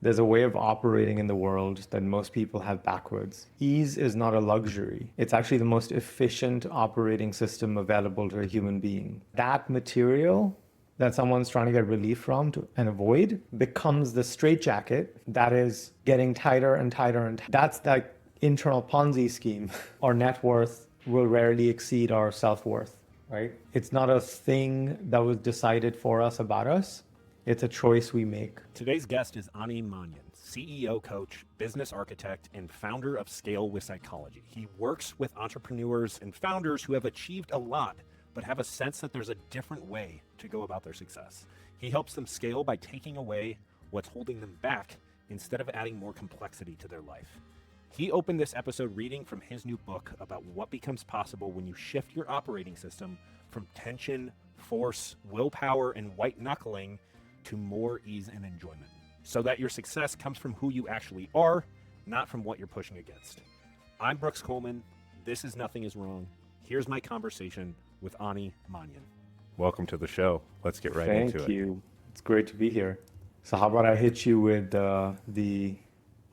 There's a way of operating in the world that most people have backwards. Ease is not a luxury. It's actually the most efficient operating system available to a human being. That material that someone's trying to get relief from and avoid becomes the straitjacket that is getting tighter and tighter and tighter. That's that internal Ponzi scheme. Our net worth will rarely exceed our self-worth, right? It's not a thing that was decided for us about us. It's a choice we make. Today's guest is Manian, CEO coach, business architect, and founder of Scale with Psychology. He works with entrepreneurs and founders who have achieved a lot, but have a sense that there's a different way to go about their success. He helps them scale by taking away what's holding them back instead of adding more complexity to their life. He opened this episode reading from his new book about what becomes possible when you shift your operating system from tension, force, willpower, and white knuckling to more ease and enjoyment, so that your success comes from who you actually are, not from what you're pushing against. I'm Brooks Coleman. This is Nothing Is Wrong. Here's my conversation with Ani Manian. Welcome to the show. Let's get right into it. Thank you. It's great to be here. So how about I hit you with the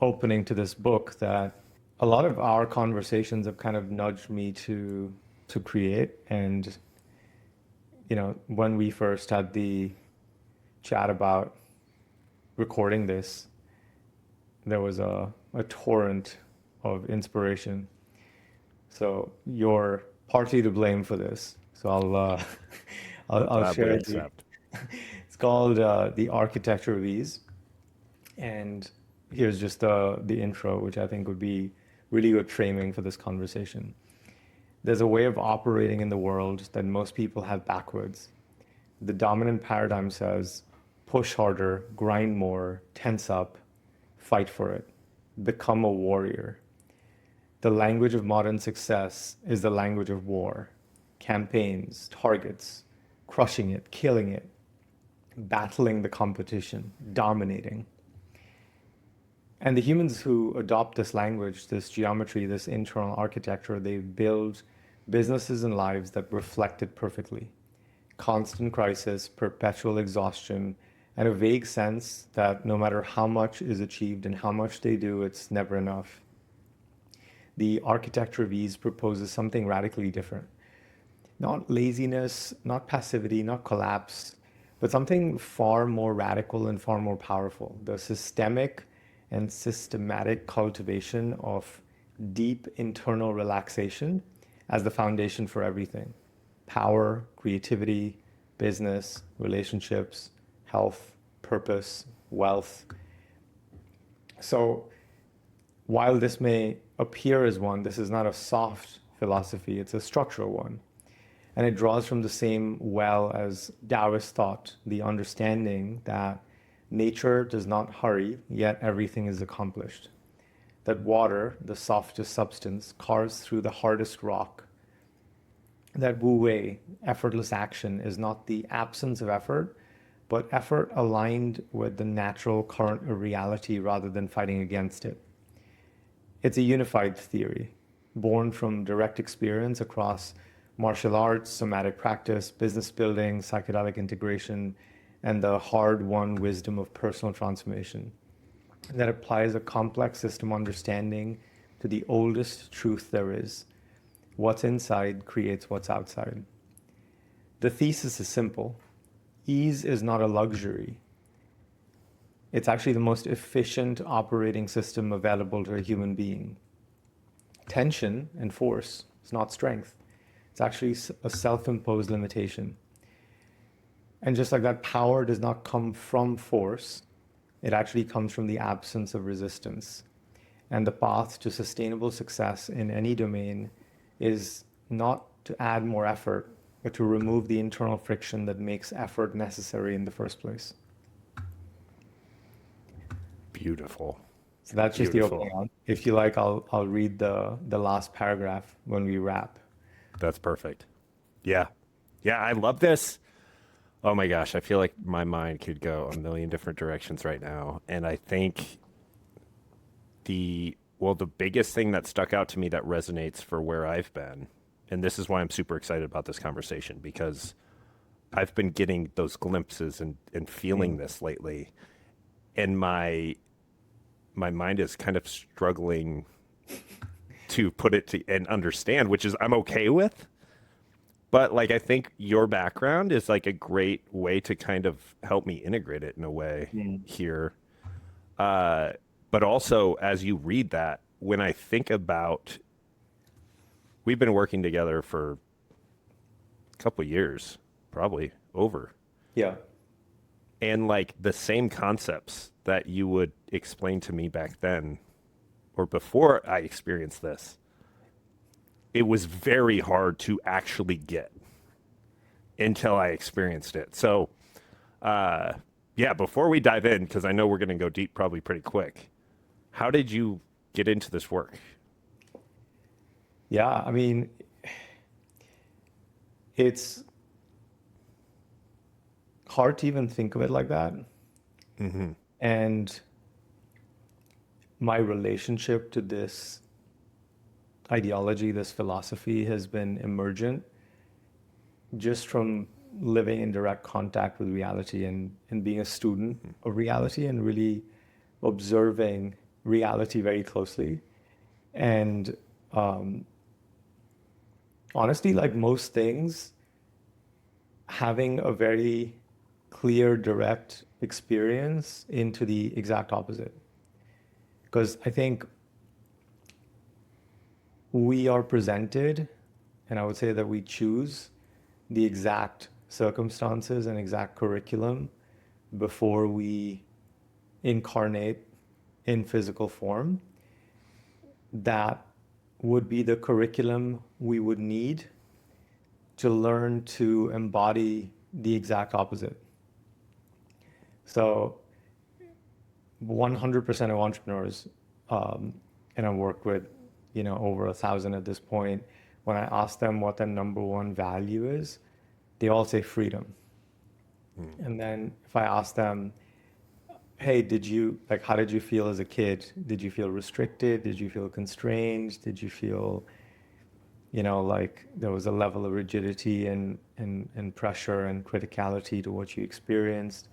opening to this book that a lot of our conversations have kind of nudged me to create. And, when we first had the chat about recording this, there was a torrent of inspiration. So you're partly to blame for this. So I'll share it. It's called The Architecture of Ease. And here's just the intro, which I think would be really good framing for this conversation. There's a way of operating in the world that most people have backwards. The dominant paradigm says, push harder, grind more, tense up, fight for it, become a warrior. The language of modern success is the language of war, campaigns, targets, crushing it, killing it, battling the competition, dominating. And the humans who adopt this language, this geometry, this internal architecture, they build businesses and lives that reflect it perfectly. Constant crisis, perpetual exhaustion, and a vague sense that no matter how much is achieved and how much they do, it's never enough. The architecture of ease proposes something radically different. Not laziness, not passivity, not collapse, but something far more radical and far more powerful. The systemic and systematic cultivation of deep internal relaxation as the foundation for everything. Power, creativity, business, relationships, health, purpose, wealth. So while this may appear as one, this is not a soft philosophy, it's a structural one. And it draws from the same well as Taoist thought, the understanding that nature does not hurry, yet everything is accomplished. That water, the softest substance, carves through the hardest rock. That Wu Wei, effortless action, is not the absence of effort, but effort aligned with the natural current of reality rather than fighting against it. It's a unified theory, born from direct experience across martial arts, somatic practice, business building, psychedelic integration, and the hard-won wisdom of personal transformation that applies a complex system understanding to the oldest truth there is. What's inside creates what's outside. The thesis is simple. Ease is not a luxury. It's actually the most efficient operating system available to a human being. Tension and force is not strength. It's actually a self-imposed limitation. And just like that, power does not come from force. It actually comes from the absence of resistance. And the path to sustainable success in any domain is not to add more effort, but to remove the internal friction that makes effort necessary in the first place. Beautiful. So that's just the opening on. If you like, I'll read the last paragraph when we wrap. That's perfect. Yeah. Yeah, I love this. Oh my gosh, I feel like my mind could go a million different directions right now. And I think the biggest thing that stuck out to me that resonates for where I've been, and this is why I'm super excited about this conversation, because I've been getting those glimpses and feeling this lately. And my my mind is kind of struggling to put it to and understand, which is I'm okay with. But like I think your background is like a great way to kind of help me integrate it in a way Mm. here. Uh, but also as you read that, when I think about we've been working together for a couple of years, probably over. Yeah. And like the same concepts that you would explain to me back then or before I experienced this, it was very hard to actually get until I experienced it. So, uh, yeah, before we dive in, because I know we're going to go deep probably pretty quick, how did you get into this work? Yeah. I mean, it's hard to even think of it like that. Mm-hmm. And my relationship to this ideology, this philosophy has been emergent just from living in direct contact with reality and being a student of reality and really observing reality very closely. And honestly, like most things, having a very clear, direct experience into the exact opposite. Because I think we are presented, and I would say that we choose the exact circumstances and exact curriculum before we incarnate in physical form that would be the curriculum we would need to learn to embody the exact opposite. So 100% of entrepreneurs, um, and I work with, over 1,000 at this point, when I ask them what their number one value is, they all say freedom. And then if I ask them, hey, how did you feel as a kid? Did you feel restricted? Did you feel constrained? Did you feel, like there was a level of rigidity and pressure and criticality to what you experienced?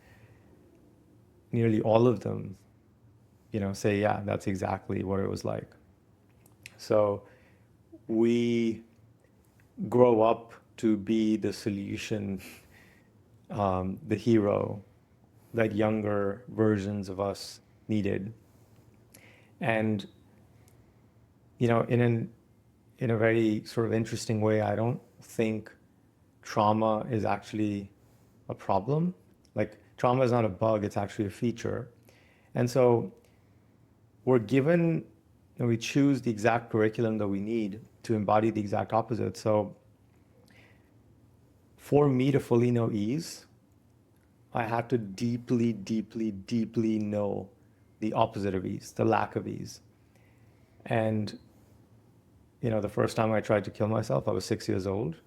Nearly all of them, say, yeah, that's exactly what it was like. So we grow up to be the solution, the hero that younger versions of us needed. And, in a very sort of interesting way, I don't think trauma is actually a problem. Like trauma is not a bug, it's actually a feature. And so we're given and we choose the exact curriculum that we need to embody the exact opposite. So for me to fully know ease, I had to deeply, deeply, deeply know the opposite of ease, the lack of ease. And, the first time I tried to kill myself, I was 6 years old.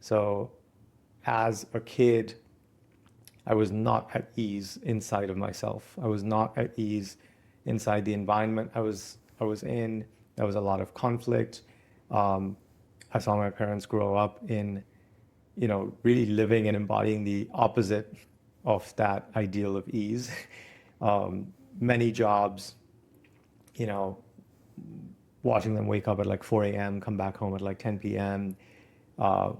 So as a kid, I was not at ease inside of myself. I was not at ease inside the environment I was in. There was a lot of conflict. Um, I saw my parents grow up in, really living and embodying the opposite of that ideal of ease. Many jobs, you know, watching them wake up at like 4 a.m., come back home at like 10 p.m. Uh,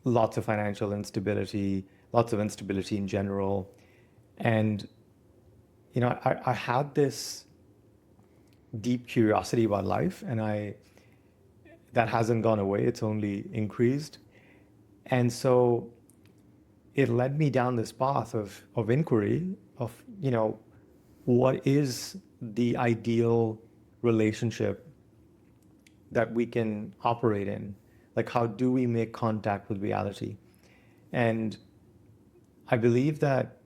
Lots of financial instability, lots of instability in general. And, I had this deep curiosity about life, and that hasn't gone away, it's only increased. And so it led me down this path of inquiry of, what is the ideal relationship that we can operate in? Like, how do we make contact with reality? And I believe that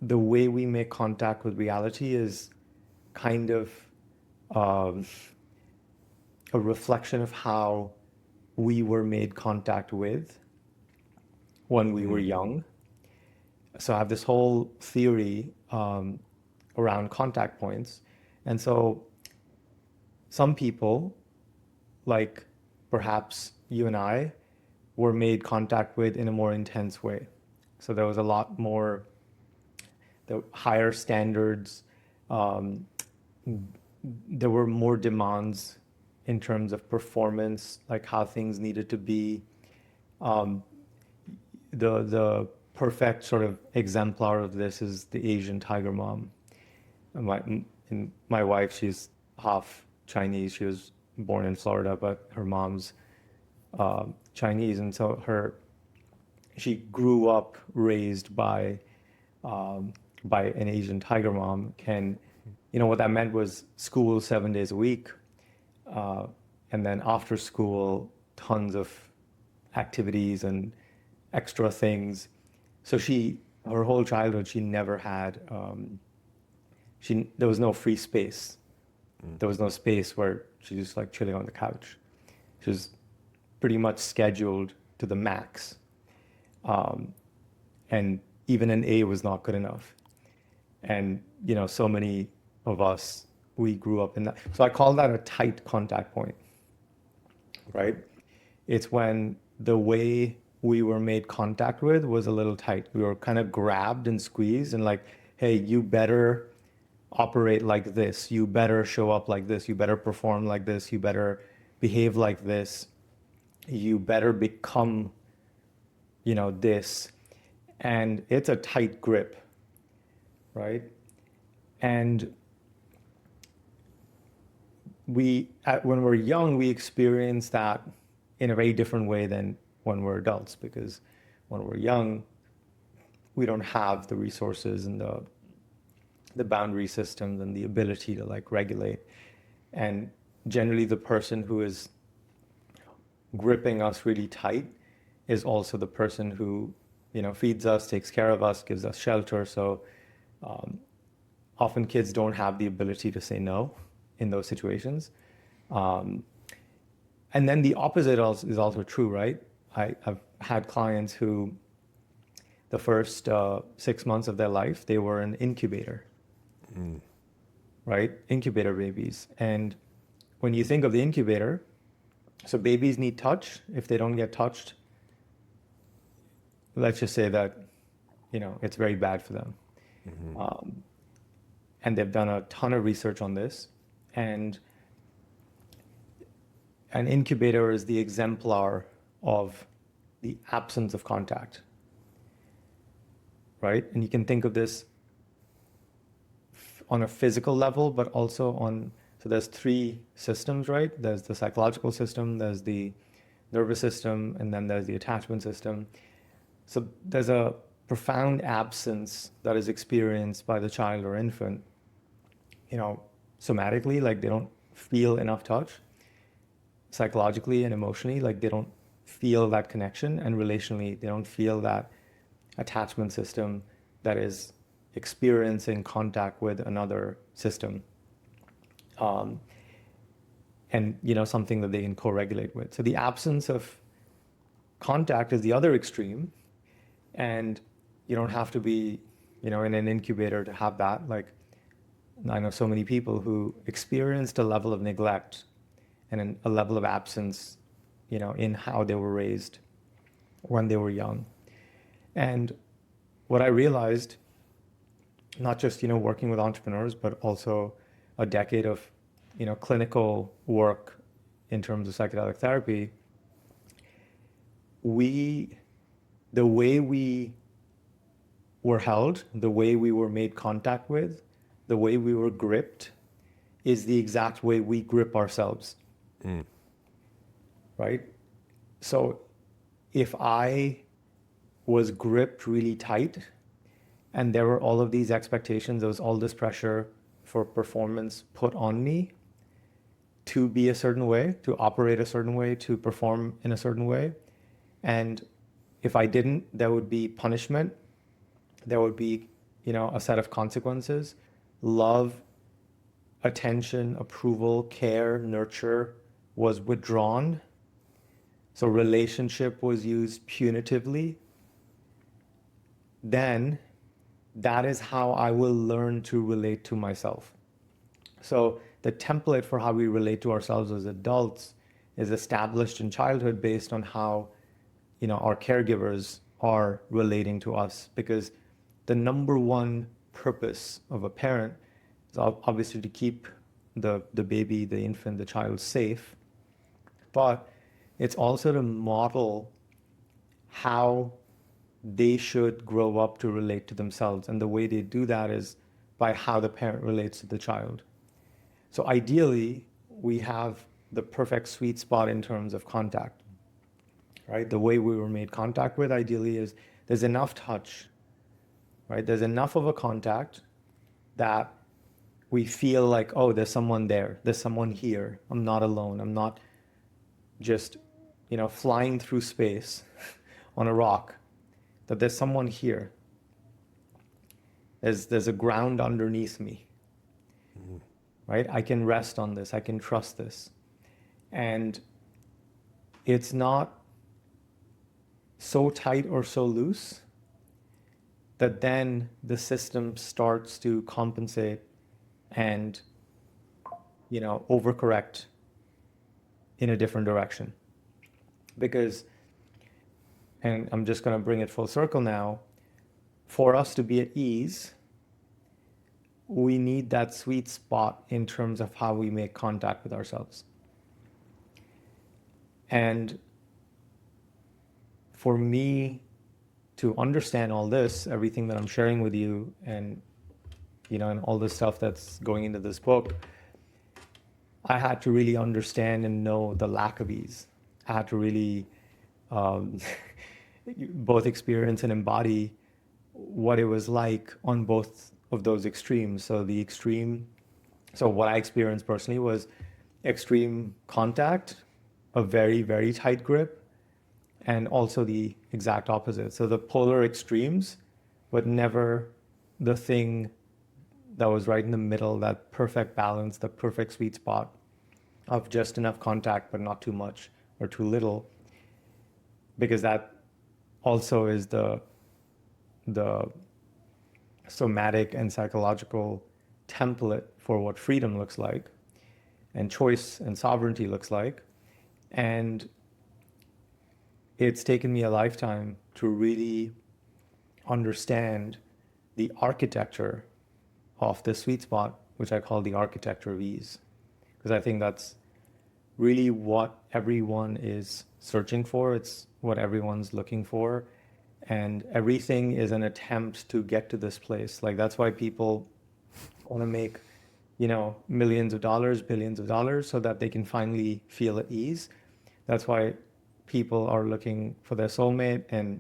the way we make contact with reality is kind of um, a reflection of how we were made contact with when we were Mm-hmm. young. So I have this whole theory around contact points. And so some people, like perhaps you and I, were made contact with in a more intense way. So there was a lot more, the higher standards, um, there were more demands in terms of performance, like how things needed to be. Um, the perfect sort of exemplar of this is the Asian tiger mom. My my wife, she's half Chinese. She was born in Florida, but her mom's Chinese, and so she grew up raised by an Asian tiger mom, and what that meant was school 7 days a week, uh, and then after school, tons of activities and extra things. So her whole childhood, she never had, there was no free space. There was no space where she's just like chilling on the couch. She was pretty much scheduled to the max. Um, and even an A was not good enough. And, so many of us, we grew up in that. So I call that a tight contact point, right? It's when the way we were made contact with was a little tight. We were kind of grabbed and squeezed and like, hey, you better operate like this. You better show up like this. You better perform like this. You better behave like this. You better become, this. And it's a tight grip, right? And when we're young, we experience that in a very different way than when we're adults, because when we're young, we don't have the resources and the boundary systems and the ability to like regulate. And generally the person who is gripping us really tight is also the person who, feeds us, takes care of us, gives us shelter. So often kids don't have the ability to say no in those situations. Um, and then the opposite is also true, right? I've had clients who the first 6 months of their life, they were an incubator, right? Incubator babies. And when you think of the incubator, so babies need touch. If they don't get touched, let's just say that, it's very bad for them. Um, and they've done a ton of research on this. And an incubator is the exemplar of the absence of contact, right? And you can think of this on a physical level, but also so there's three systems, right? There's the psychological system, there's the nervous system, and then there's the attachment system. So there's a profound absence that is experienced by the child or infant, somatically, like they don't feel enough touch, psychologically and emotionally, like they don't feel that connection, and relationally, they don't feel that attachment system that is experiencing contact with another system. And something that they can co-regulate with. So the absence of contact is the other extreme, and you don't have to be, in an incubator to have that. Like I know so many people who experienced a level of neglect and a level of absence, in how they were raised when they were young. And what I realized, not just, working with entrepreneurs, but also a decade of, clinical work in terms of psychedelic therapy, the way we were held, the way we were made contact with, the way we were gripped is the exact way we grip ourselves. Right? So if I was gripped really tight and there were all of these expectations, there was all this pressure for performance put on me to be a certain way, to operate a certain way, to perform in a certain way. And if I didn't, there would be punishment. There would be, a set of consequences. Love, attention, approval, care, nurture was withdrawn. So relationship was used punitively. Then that is how I will learn to relate to myself. So the template for how we relate to ourselves as adults is established in childhood based on how, our caregivers are relating to us. Because the number one purpose of a parent is obviously to keep the baby, the infant, the child safe, but it's also to model how they should grow up to relate to themselves. And the way they do that is by how the parent relates to the child. So ideally, we have the perfect sweet spot in terms of contact, right? The way we were made contact with ideally is there's enough touch, right? There's enough of a contact that we feel like, oh, there's someone there, there's someone here. I'm not alone. I'm not just, flying through space on a rock. That there's someone here. There's a ground underneath me, right? I can rest on this. I can trust this. And it's not so tight or so loose that then the system starts to compensate and, overcorrect in a different direction. Because, and I'm just going to bring it full circle now, for us to be at ease, we need that sweet spot in terms of how we make contact with ourselves. And for me to understand all this, everything that I'm sharing with you, and and all the stuff that's going into this book, I had to really understand and know the lack of ease. I had to really both experience and embody what it was like on both of those extremes. So what I experienced personally was extreme contact, a very, very tight grip, and also the exact opposite. So the polar extremes, but never the thing that was right in the middle, that perfect balance, the perfect sweet spot of just enough contact, but not too much or too little, because that also is the somatic and psychological template for what freedom looks like and choice and sovereignty looks like. And it's taken me a lifetime to really understand the architecture of the sweet spot, which I call the architecture of ease, because I think that's really what everyone is searching for. It's what everyone's looking for. And everything is an attempt to get to this place. Like, that's why people want to make, millions of dollars, billions of dollars, so that they can finally feel at ease. That's why people are looking for their soulmate and,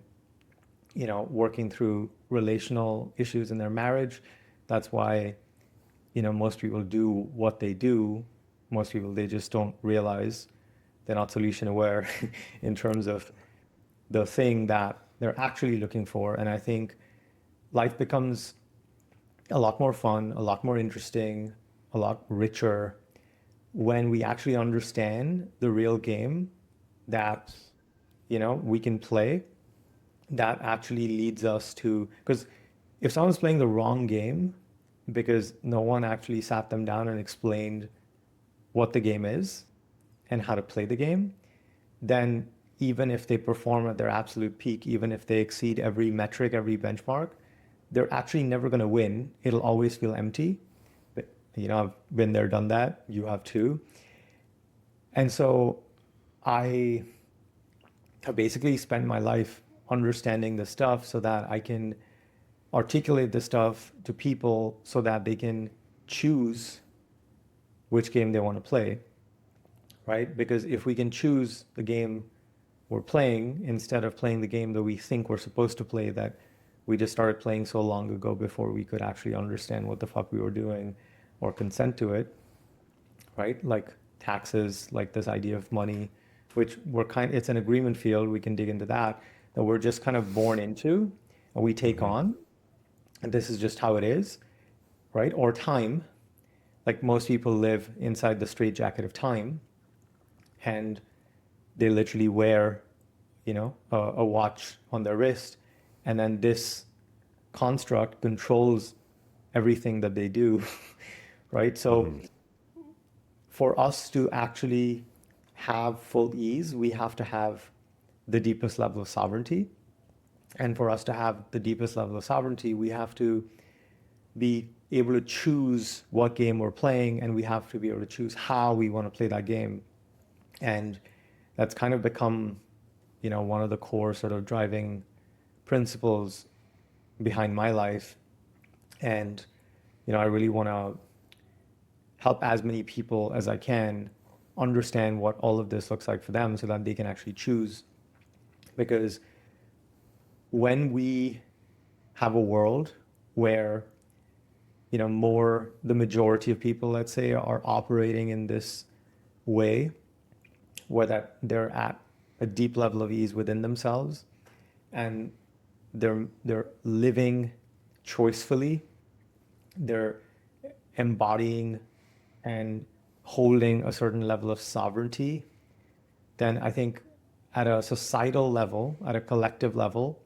working through relational issues in their marriage. That's why, most people do what they do. Most people, they just don't realize they're not solution aware in terms of the thing that they're actually looking for. And I think life becomes a lot more fun, a lot more interesting, a lot richer when we actually understand the real game that, we can play, that actually leads us to, because if someone's playing the wrong game because no one actually sat them down and explained what the game is and how to play the game, then even if they perform at their absolute peak, even if they exceed every metric, every benchmark, they're actually never going to win. It'll always feel empty. But, I've been there, done that. You have too. And so I have basically spent my life understanding this stuff so that I can articulate this stuff to people so that they can choose which game they want to play, right? Because if we can choose the game we're playing instead of playing the game that we think we're supposed to play, that we just started playing so long ago before we could actually understand what the fuck we were doing or consent to it, right? Like taxes, like this idea of money, which it's an agreement field, we can dig into that we're just kind of born into and we take on, and this is just how it is, right? Or time, like most people live inside the straitjacket of time, and they literally wear, a watch on their wrist, and then this construct controls everything that they do, right? So for us to actually have full ease, we have to have the deepest level of sovereignty. And for us to have the deepest level of sovereignty, we have to be able to choose what game we're playing, and we have to be able to choose how we want to play that game. And that's kind of become, one of the core sort of driving principles behind my life. And, I really want to help as many people as I can understand what all of this looks like for them so that they can actually choose. Because when we have a world where, the majority of people, let's say, are operating in this way, where that they're at a deep level of ease within themselves, and they're living choicefully, they're embodying and holding a certain level of sovereignty, then I think at a societal level, at a collective level,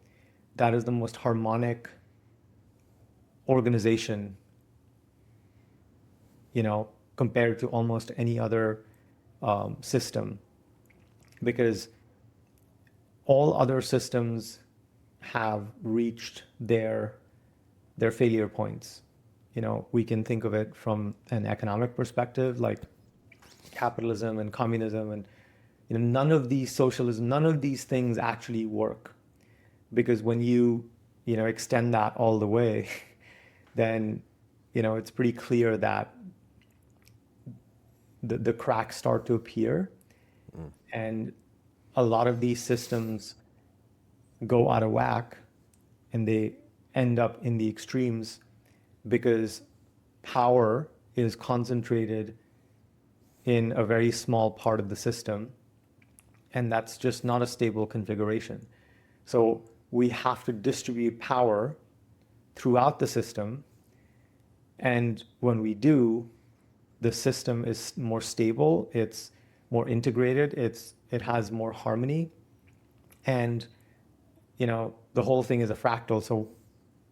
that is the most harmonic organization, compared to almost any other system. Because all other systems have reached their failure points. We can think of it from an economic perspective, like capitalism and communism, and none of these socialism, none of these things actually work, because when you extend that all the way, then it's pretty clear that the cracks start to appear, and a lot of these systems go out of whack, and they end up in the extremes because power is concentrated in a very small part of the system, and that's just not a stable configuration. So we have to distribute power throughout the system, and when we do, the system is more stable, it's more integrated, it has more harmony, and the whole thing is a fractal. So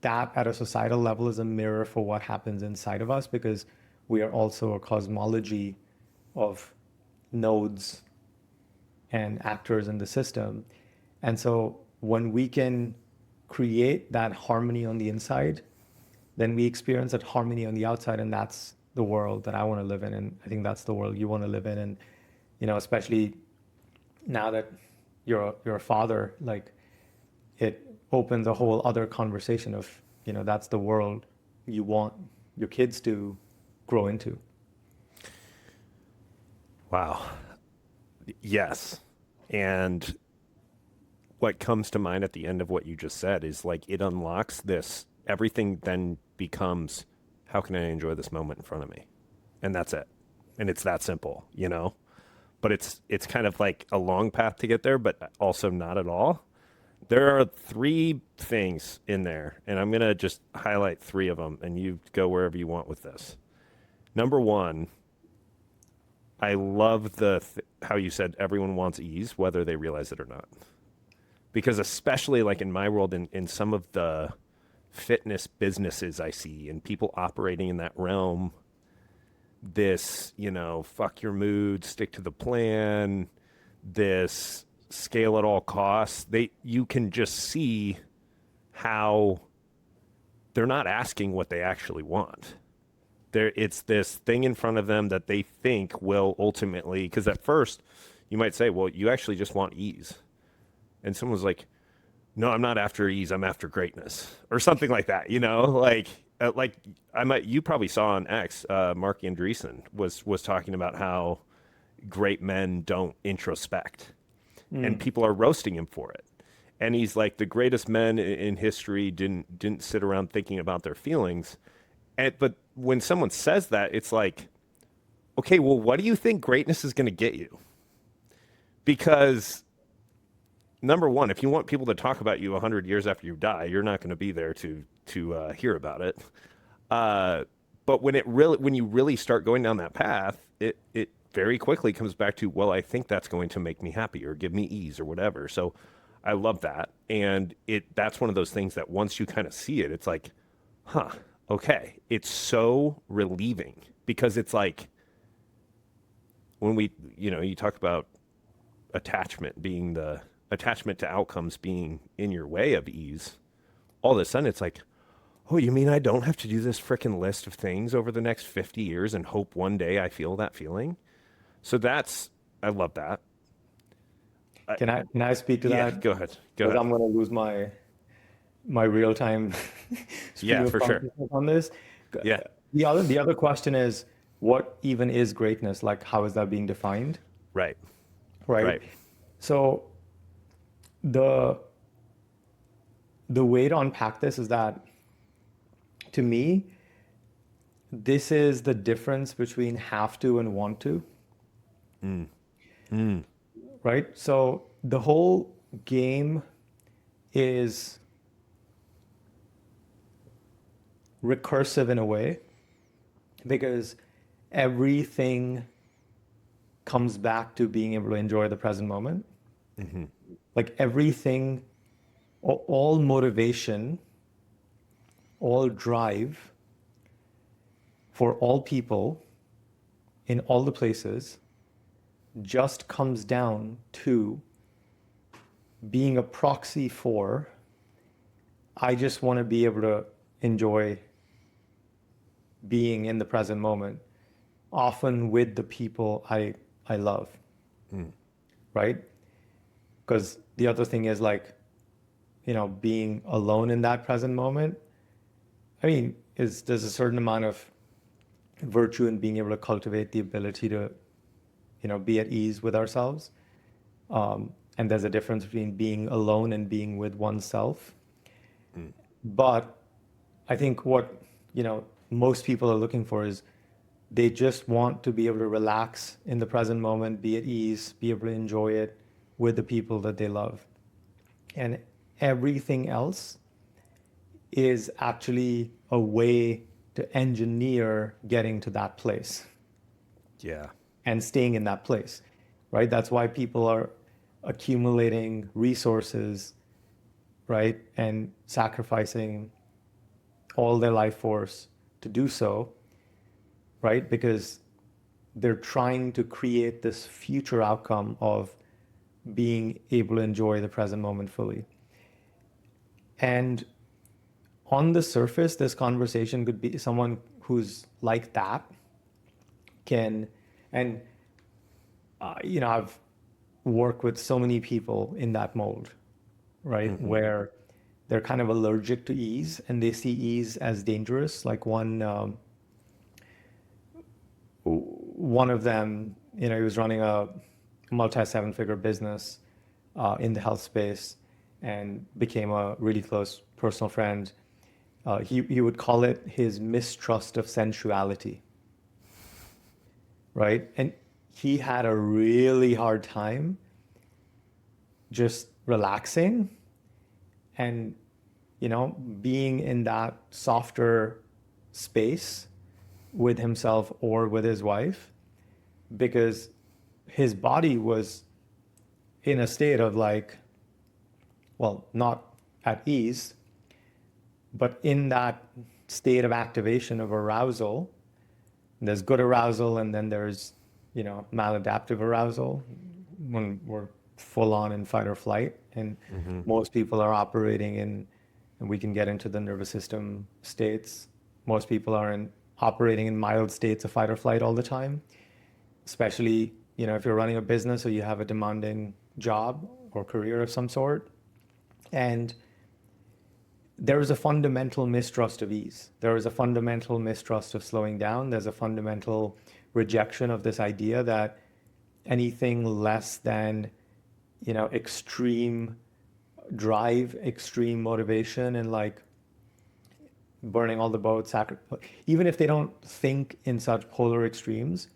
that at a societal level is a mirror for what happens inside of us, because we are also a cosmology of nodes and actors in the system. And so when we can create that harmony on the inside, then we experience that harmony on the outside, and that's the world that I want to live in, and I think that's the world you want to live in. And especially now that you're a father, like, it opens a whole other conversation of, that's the world you want your kids to grow into. Wow. Yes. And what comes to mind at the end of what you just said is, like, it unlocks this, everything then becomes, how can I enjoy this moment in front of me? And that's it. And it's that simple, but it's kind of like a long path to get there, but also not at all. There are 3 things in there, and I'm going to just highlight 3 of them, and you go wherever you want with this. Number 1, I love how you said everyone wants ease, whether they realize it or not. Because especially like in my world, in some of the fitness businesses I see and people operating in that realm, this, fuck your mood, stick to the plan, this scale at all costs, you can just see how they're not asking what they actually want. It's this thing in front of them that they think will ultimately, because at first you might say, well, you actually just want ease. And someone's like, no, I'm not after ease, I'm after greatness, or something like that, you probably saw on X, Mark Andreessen was talking about how great men don't introspect, and people are roasting him for it. And he's like, the greatest men in history didn't sit around thinking about their feelings. But when someone says that, it's like, okay, well, what do you think greatness is going to get you? Because number one, if you want people to talk about you 100 years after you die, you're not going to be there to hear about it. But when you really start going down that path, it very quickly comes back to, well, I think that's going to make me happy or give me ease or whatever. So I love that. And that's one of those things that once you kind of see it, it's like, huh, okay. It's so relieving, because it's like when you talk about attachment to outcomes being in your way of ease, all of a sudden it's like, Oh, you mean I don't have to do this frickin' list of things over the next 50 years and hope one day I feel that feeling? So I love that. I, Can I speak to yeah, that? go ahead. Go Because ahead. I'm going to lose my real time stream Yeah, of for sure. consciousness on this. Yeah, The other question is, what even is greatness? Like, how is that being defined? right, Right. right. So the the way to unpack this is that, to me, this is the difference between have to and want to, Mm, right? So the whole game is recursive in a way because everything comes back to being able to enjoy the present moment. hmm Like everything, all motivation, all drive for all people in all the places just comes down to being a proxy for, I just want to be able to enjoy being in the present moment, often with the people I love, mm. right? Because the other thing is like, being alone in that present moment. I mean, there's a certain amount of virtue in being able to cultivate the ability to, be at ease with ourselves. And there's a difference between being alone and being with oneself. Mm. But I think what, most people are looking for is they just want to be able to relax in the present moment, be at ease, be able to enjoy it with the people that they love. And everything else is actually a way to engineer getting to that place Yeah. and staying in that place, right? That's why people are accumulating resources, right? And sacrificing all their life force to do so, right? Because they're trying to create this future outcome of being able to enjoy the present moment fully. And on the surface, this conversation could be someone who's like that can, and I've worked with so many people in that mold, right? hmm Where they're kind of allergic to ease and they see ease as dangerous. Like one of them, he was running a multi seven-figure business in the health space and became a really close personal friend. He would call it his mistrust of sensuality, right? And he had a really hard time just relaxing and, being in that softer space with himself or with his wife because his body was in a state of like, well, not at ease, but in that state of activation of arousal. There's good arousal and then there's, maladaptive arousal when we're full on in fight or flight. And hmm most people are operating in, and we can get into the nervous system states. Most people are operating in mild states of fight or flight all the time, especially, if you're running a business or you have a demanding job or career of some sort. And there is a fundamental mistrust of ease. There is a fundamental mistrust of slowing down. There's a fundamental rejection of this idea that anything less than, extreme drive, extreme motivation, and like burning all the boats, even if they don't think in such polar extremes,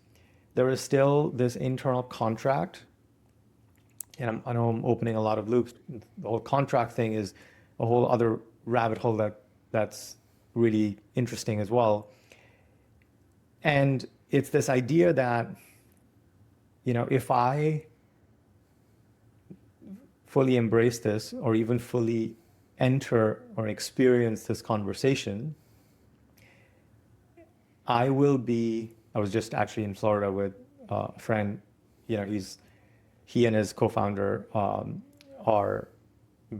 there is still this internal contract. And I know I'm opening a lot of loops. The whole contract thing is a whole other rabbit hole that's really interesting as well. And it's this idea that, if I fully embrace this or even fully enter or experience this conversation, I was just actually in Florida with a friend, he and his co-founder are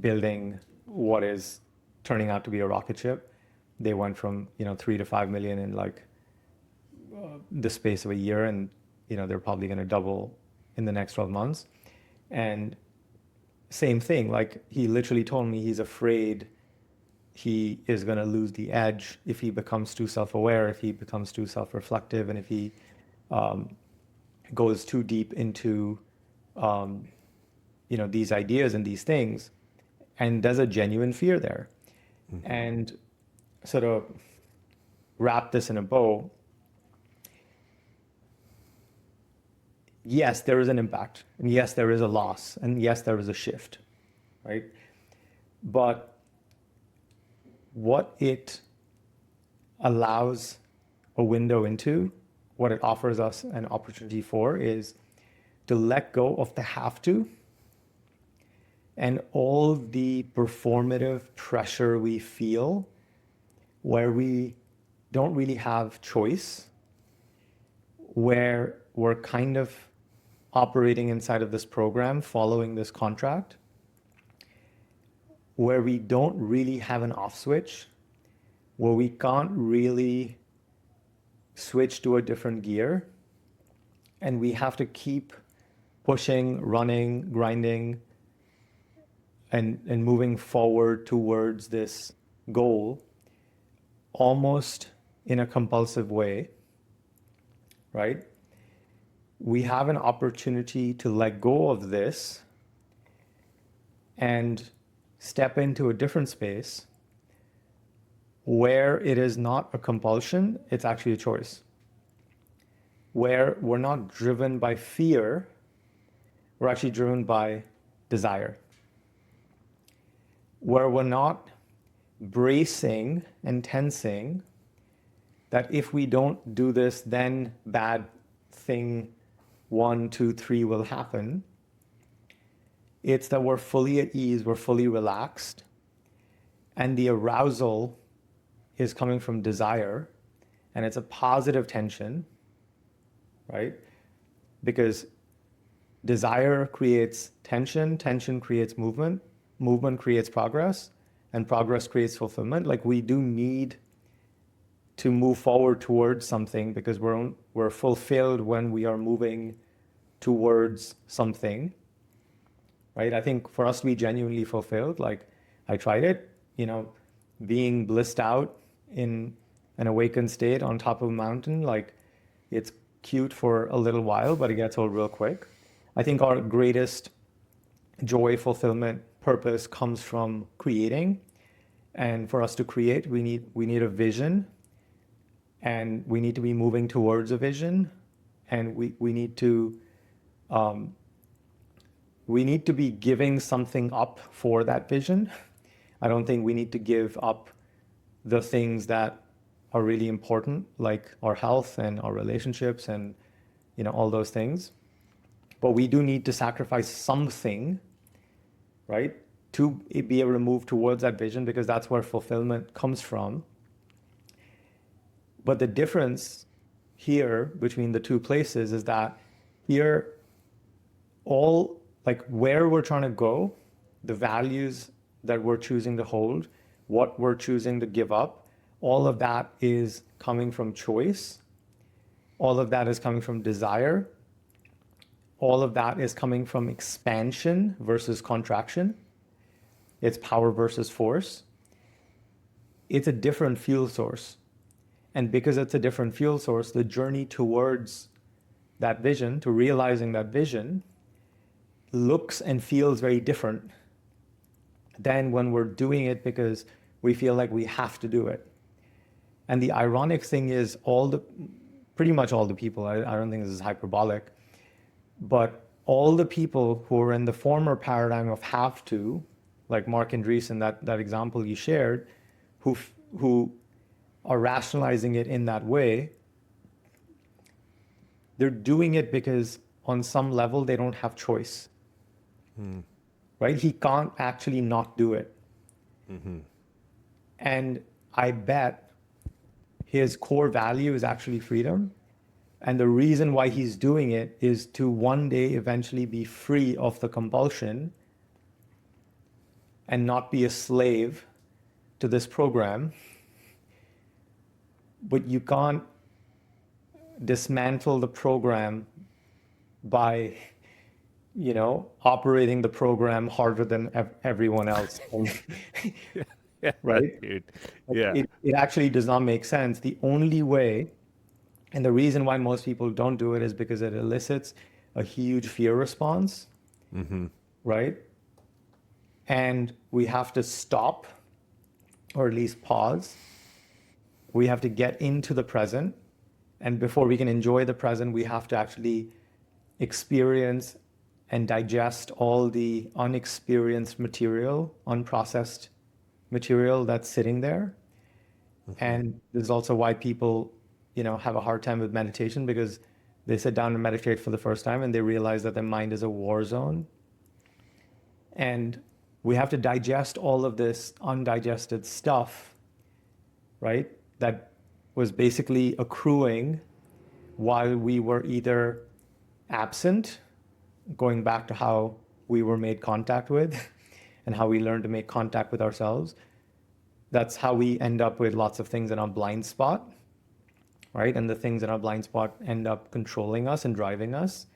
building what is turning out to be a rocket ship. they went from, 3 to 5 million in like the space of a year, and they're probably going to double in the next 12 months. And same thing, like he literally told me he's afraid he is going to lose the edge if he becomes too self-aware, if he becomes too self-reflective, and if he goes too deep into these ideas and these things. And there's a genuine fear there. And sort of wrap this in a bow. Yes, there is an impact, and yes, there is a loss, and yes, there is a shift, right? But what it allows a window into, what it offers us an opportunity for, is to let go of the have to and all the performative pressure we feel where we don't really have choice, where we're kind of operating inside of this program, following this contract, where we don't really have an off switch, where we can't really switch to a different gear, and we have to keep pushing, running, grinding, and moving forward towards this goal almost in a compulsive way, right? We have an opportunity to let go of this and step into a different space where it is not a compulsion, it's actually a choice. Where we're not driven by fear, we're actually driven by desire. Where we're not bracing and tensing that if we don't do this, then bad thing 1, 2, 3 will happen. It's that we're fully at ease, we're fully relaxed, and the arousal is coming from desire, and it's a positive tension, right? Because desire creates tension, tension creates movement, movement creates progress, and progress creates fulfillment. Like, we do need to move forward towards something because we're fulfilled when we are moving towards something, right? I think for us to be genuinely fulfilled, like I tried it, being blissed out in an awakened state on top of a mountain, like it's cute for a little while, but it gets old real quick. I think our greatest joy, fulfillment, purpose comes from creating. And for us to create, we need a vision, and we need to be moving towards a vision, and we need to be giving something up for that vision. I don't think we need to give up the things that are really important, like our health and our relationships and all those things. But we do need to sacrifice something, right, to be able to move towards that vision, because that's where fulfillment comes from. But the difference here between the two places is that here, all, like, where we're trying to go, the values that we're choosing to hold, what we're choosing to give up, all of that is coming from choice. All of that is coming from desire. All of that is coming from expansion versus contraction. It's power versus force. It's a different fuel source. And because it's a different fuel source, the journey towards that vision, to realizing that vision, looks and feels very different than when we're doing it because we feel like we have to do it. And the ironic thing is, pretty much all the people, I don't think this is hyperbolic, but all the people who are in the former paradigm of have to, like Mark Andreessen, that example you shared, who are rationalizing it in that way, they're doing it because on some level they don't have choice. Right? He can't actually not do it. Mm-hmm. And I bet his core value is actually freedom. And the reason why he's doing it is to one day eventually be free of the compulsion and not be a slave to this program but you can't dismantle the program by, operating the program harder than everyone else. Yeah, Right? dude. Like Yeah. it actually does not make sense. The only way, and the reason why most people don't do it is because it elicits a huge fear response, Mm-hmm. right? And we have to stop or at least pause. We have to get into the present. And before we can enjoy the present, we have to actually experience and digest all the unexperienced material, unprocessed material that's sitting there. Mm-hmm. And this is also why people, have a hard time with meditation, because they sit down and meditate for the first time and they realize that their mind is a war zone. And we have to digest all of this undigested stuff, right? That was basically accruing while we were either absent, going back to how we were made contact with and how we learned to make contact with ourselves. That's how we end up with lots of things in our blind spot, right? And the things in our blind spot end up controlling us and driving us,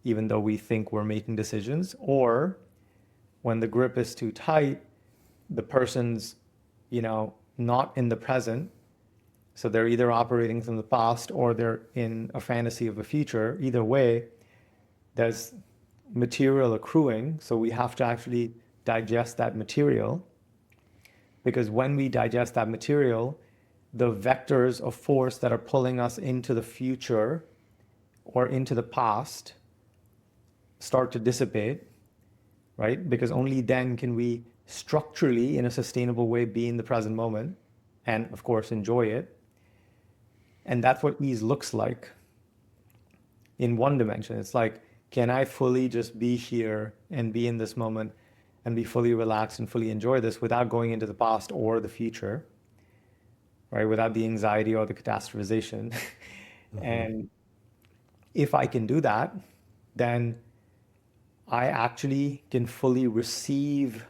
even though we think we're making decisions. Or when the grip is too tight, the person's, not in the present. So they're either operating from the past or they're in a fantasy of a future. Either way, there's material accruing. So we have to actually digest that material, because when we digest that material, the vectors of force that are pulling us into the future or into the past start to dissipate, right? Because only then can we structurally, in a sustainable way, be in the present moment and, of course, enjoy it. And that's what ease looks like in one dimension. It's like, can I fully just be here and be in this moment and be fully relaxed and fully enjoy this without going into the past or the future, right? Without the anxiety or the catastrophization. Mm-hmm. And if I can do that, then I actually can fully receive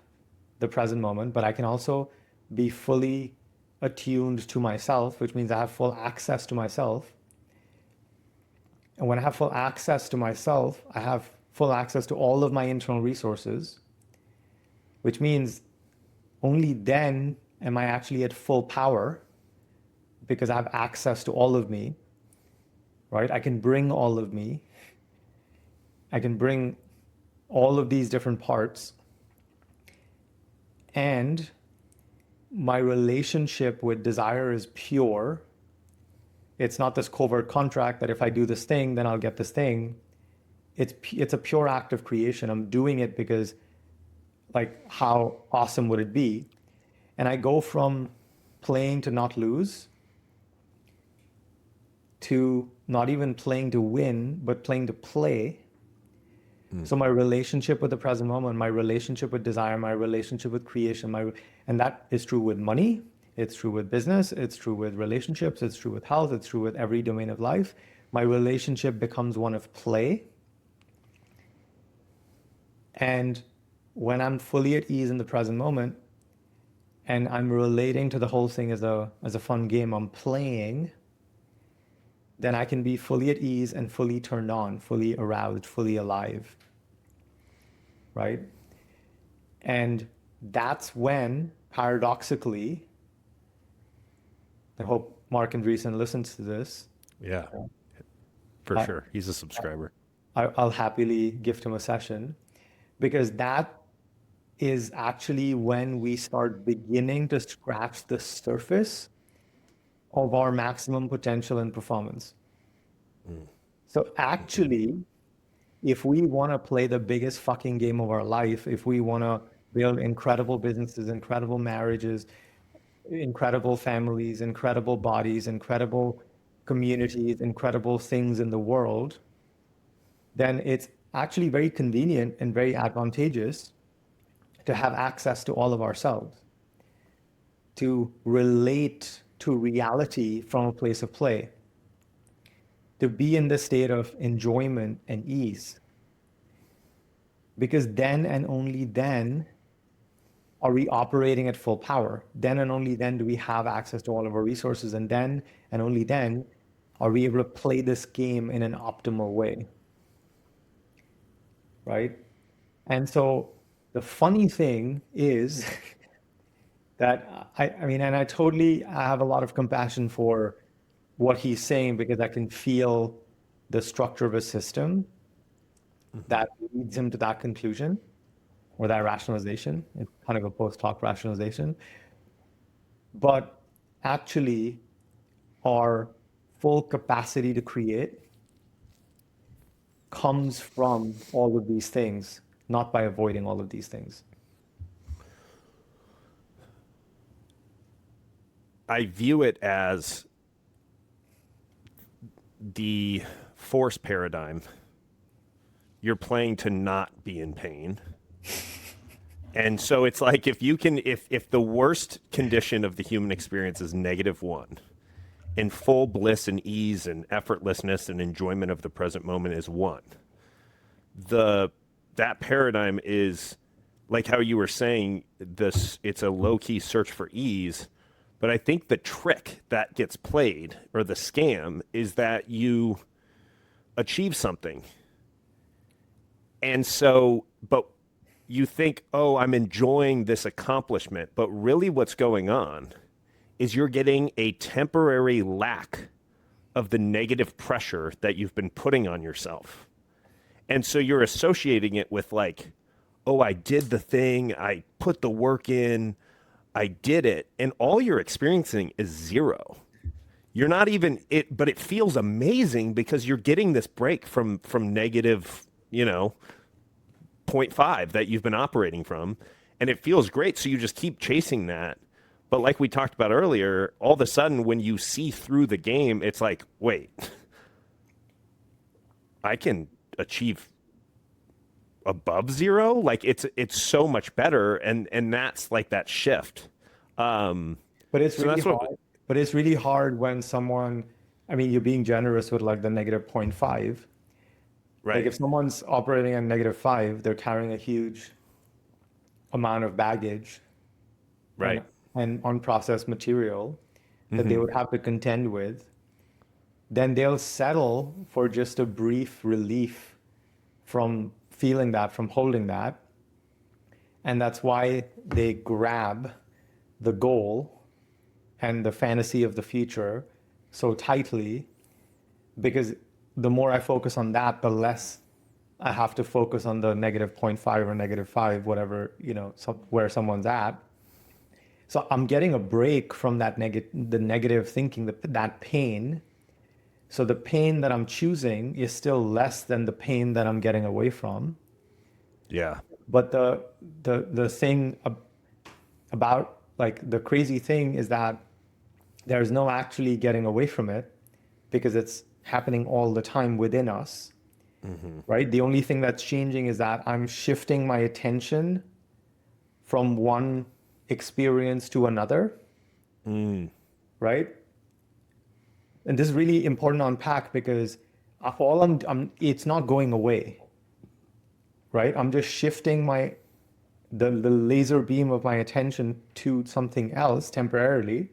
the present moment, but I can also be fully attuned to myself, which means I have full access to myself. And when I have full access to myself, I have full access to all of my internal resources, which means only then am I actually at full power, because I have access to all of me, right? I can bring all of me. I can bring all of these different parts. And my relationship with desire is pure. It's not this covert contract that if I do this thing, then I'll get this thing. It's a pure act of creation. I'm doing it because, like, how awesome would it be? And I go from playing to not lose to not even playing to win, but playing to play. Mm. So my relationship with the present moment, my relationship with desire, my relationship with creation, and that is true with money, it's true with business, it's true with relationships, it's true with health, it's true with every domain of life. My relationship becomes one of play. And when I'm fully at ease in the present moment and I'm relating to the whole thing as a fun game, I'm playing, then I can be fully at ease and fully turned on, fully aroused, fully alive, right? And that's when, paradoxically, I hope Mark Andreessen listens to this. Yeah, for I, sure. He's a subscriber. I'll happily gift him a session, because that is actually when we start beginning to scratch the surface of our maximum potential and performance. Mm. So actually, if we want to play the biggest fucking game of our life, if we want to build incredible businesses, incredible marriages, incredible families, incredible bodies, incredible communities, incredible things in the world, then it's actually very convenient and very advantageous to have access to all of ourselves, to relate to reality from a place of play, to be in the state of enjoyment and ease. Because then and only then are we operating at full power? Then and only then do we have access to all of our resources. And then and only then are we able to play this game in an optimal way, right? And so the funny thing is that I mean, and I have a lot of compassion for what he's saying because I can feel the structure of a system that leads him to that conclusion or that rationalization. It's kind of a post-hoc rationalization. But actually, our full capacity to create comes from all of these things, not by avoiding all of these things. I view it as the force paradigm. You're playing to not be in pain. And so it's like if the worst condition of the human experience is -1, and full bliss and ease and effortlessness and enjoyment of the present moment is 1, that paradigm is like how you were saying, it's a low-key search for ease. But I think the trick that gets played, or the scam, is that you achieve something. And so, but you think, oh, I'm enjoying this accomplishment. But really what's going on is you're getting a temporary lack of the negative pressure that you've been putting on yourself. And so you're associating it with like, oh, I did the thing, I put the work in, I did it, and all you're experiencing is 0. You're not even it, but it feels amazing because you're getting this break from negative, 0.5 that you've been operating from, and it feels great. So you just keep chasing that. But like we talked about earlier, all of a sudden when you see through the game, it's like, wait, I can achieve above 0. Like it's so much better, and that's like that shift. But it's So really that's what- hard. But it's really hard when someone, I mean, you're being generous with like the -0.5. Like Right. if someone's operating at -5, they're carrying a huge amount of baggage Right. and unprocessed material that they would have to contend with. Then they'll settle for just a brief relief from feeling that, from holding that. And that's why they grab the goal and the fantasy of the future so tightly, because the more I focus on that, the less I have to focus on the -0.5 or -5, whatever, where someone's at. So I'm getting a break from that the negative thinking, that pain. So the pain that I'm choosing is still less than the pain that I'm getting away from. Yeah. But the thing about, like, the crazy thing is that there's no actually getting away from it because it's happening all the time within us, right? The only thing that's changing is that I'm shifting my attention from one experience to another, right? And this is really important to unpack because it's not going away, right? I'm just shifting the laser beam of my attention to something else temporarily.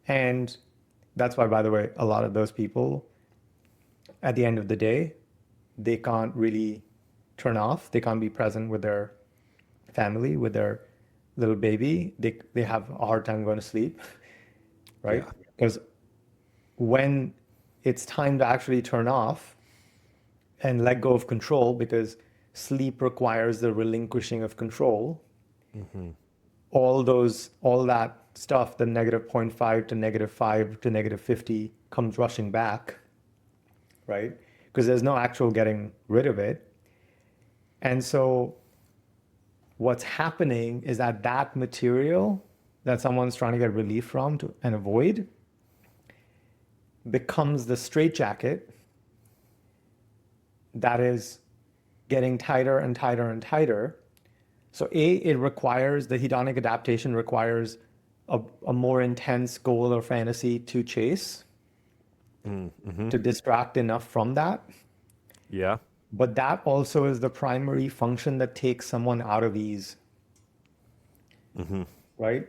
And that's why, by the way, a lot of those people, at the end of the day, they can't really turn off. They can't be present with their family, with their little baby. They have a hard time going to sleep, right? Yeah. Because when it's time to actually turn off and let go of control, because sleep requires the relinquishing of control, all that stuff, the -0.5 to -5 to -50 comes rushing back, right? Because there's no actual getting rid of it. And so what's happening is that material that someone's trying to get relief from and avoid becomes the straitjacket that is getting tighter and tighter and tighter. So the hedonic adaptation requires a more intense goal or fantasy to chase, to distract enough from that. Yeah. But that also is the primary function that takes someone out of ease. right?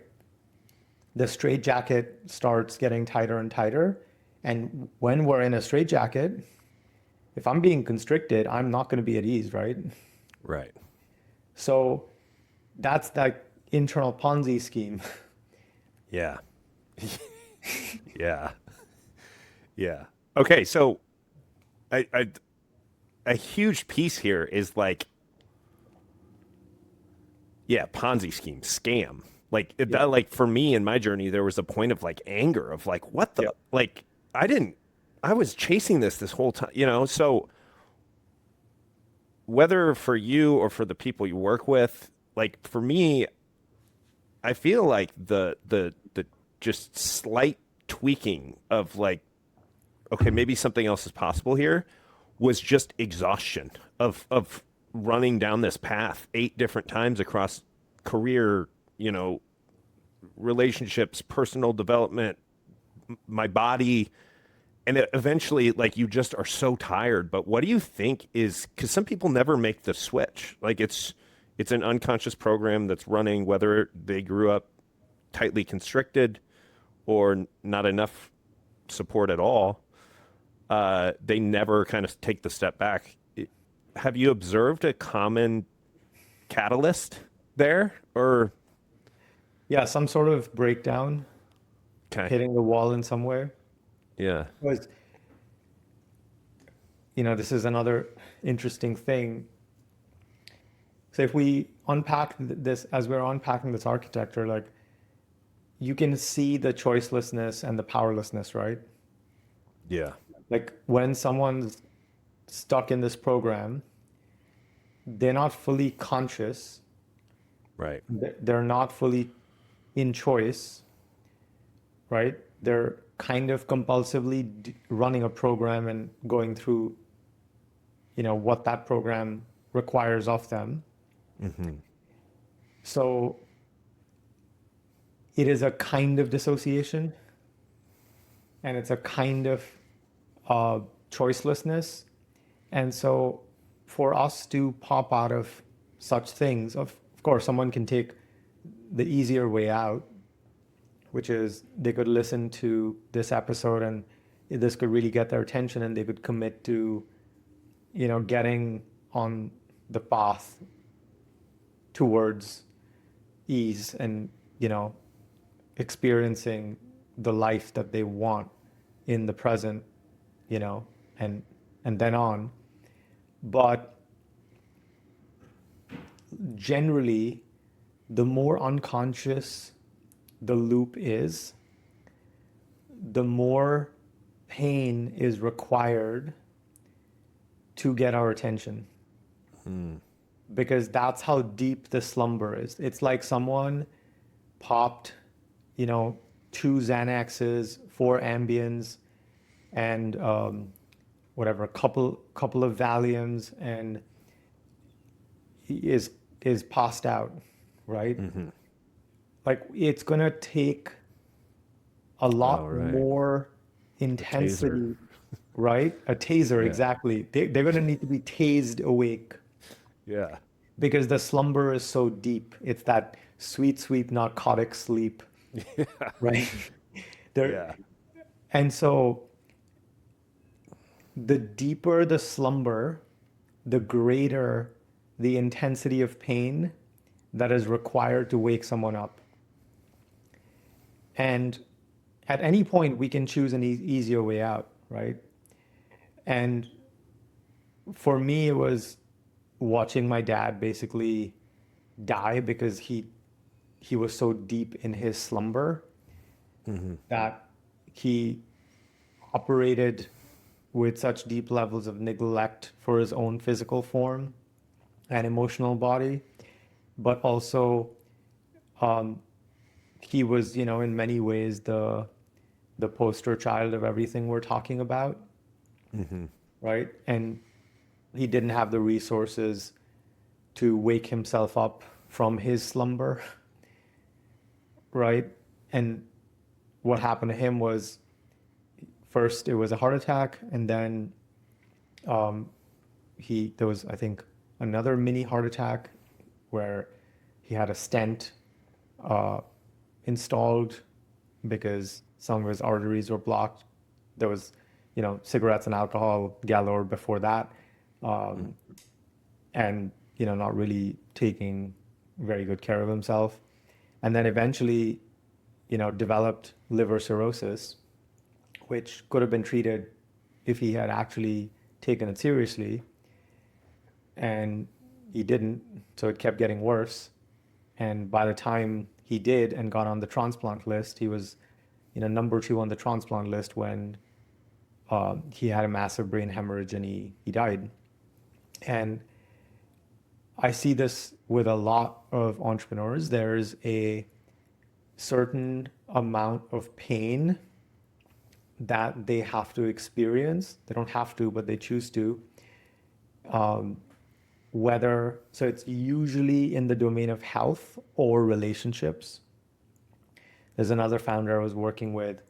The straitjacket starts getting tighter and tighter. And when we're in a straitjacket, if I'm being constricted, I'm not going to be at ease, right? Right. So that's that internal Ponzi scheme. Yeah. Yeah. Yeah. Okay. So I a huge piece here is like, yeah, Ponzi scheme, scam. Like Yeah. that, like for me in my journey, there was a point of like anger of like, what Yeah. the, like, I didn't, I was chasing this whole time, you know? So whether for you or for the people you work with, like for me, I feel like the just slight tweaking of like, okay, maybe something else is possible here was just exhaustion of running down this path 8 different times across career, you know, relationships, personal development, my body, and eventually like you just are so tired. But what do you think is, because some people never make the switch, like it's an unconscious program that's running whether they grew up tightly constricted or not enough support at all. They never kind of take the step back. Have you observed a common catalyst there, or Yeah, some sort of breakdown, okay, hitting the wall in some way. yeah, Was, this is another interesting thing. So if we unpack this as we're unpacking this architecture, like you can see the choicelessness and the powerlessness, right? yeah, Like when someone's stuck in this program, they're not fully conscious, right, they're not fully in choice, right? They're kind of compulsively running a program and going through, what that program requires of them. So it is a kind of dissociation and it's a kind of uh, choicelessness. And so for us to pop out of such things, of course, someone can take the easier way out, which is they could listen to this episode and this could really get their attention and they could commit to, getting on the path towards ease and, you know, experiencing the life that they want in the present, you know, and then on. But generally, the more unconscious the loop is, the more pain is required to get our attention. Because that's how deep the slumber is. It's like someone popped, you know, 2 Xanaxes, 4 Ambiens, and whatever, a couple of Valiums, and he is passed out, right? Like it's gonna take a oh lot right, more a taser, intensity, right? A taser, yeah, exactly. They're gonna need to be tased awake yeah, because the slumber is so deep. It's that sweet, sweet narcotic sleep, right? There, yeah, and so the deeper the slumber, the greater the intensity of pain that is required to wake someone up. And at any point, we can choose an easier way out, right? And for me, it was watching my dad basically die because he was so deep in his slumber that he operated with such deep levels of neglect for his own physical form and emotional body, but also he was, in many ways the poster child of everything we're talking about, right? And he didn't have the resources to wake himself up from his slumber, right? And what happened to him was first it was a heart attack, and then there was, I think, another mini heart attack where he had a stent installed because some of his arteries were blocked. There was, cigarettes and alcohol galore before that, and not really taking very good care of himself, and then eventually, developed liver cirrhosis, which could have been treated if he had actually taken it seriously, and he didn't, so it kept getting worse. And by the time he did and got on the transplant list, he was, number 2 on the transplant list when he had a massive brain hemorrhage and he died. And I see this with a lot of entrepreneurs. There's a certain amount of pain that they have to experience. They don't have to, but they choose to. So it's usually in the domain of health or relationships. There's another founder I was working with.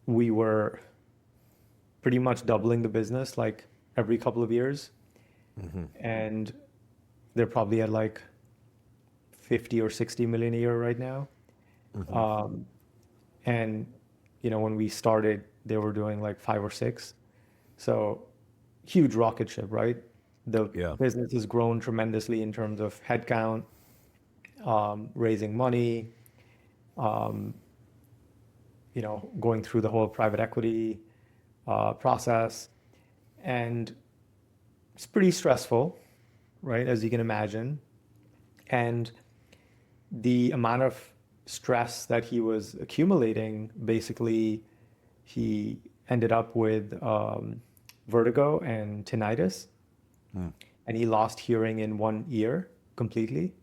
We were pretty much doubling the business like every couple of years. And they're probably at like 50 or 60 million a year right now. And, when we started, they were doing like 5 or 6. So huge rocket ship, right? The business has grown tremendously in terms of headcount, raising money, going through the whole private equity process. And it's pretty stressful, right? As you can imagine. And the amount of stress that he was accumulating, basically, he ended up with vertigo and tinnitus, and he lost hearing in one ear completely.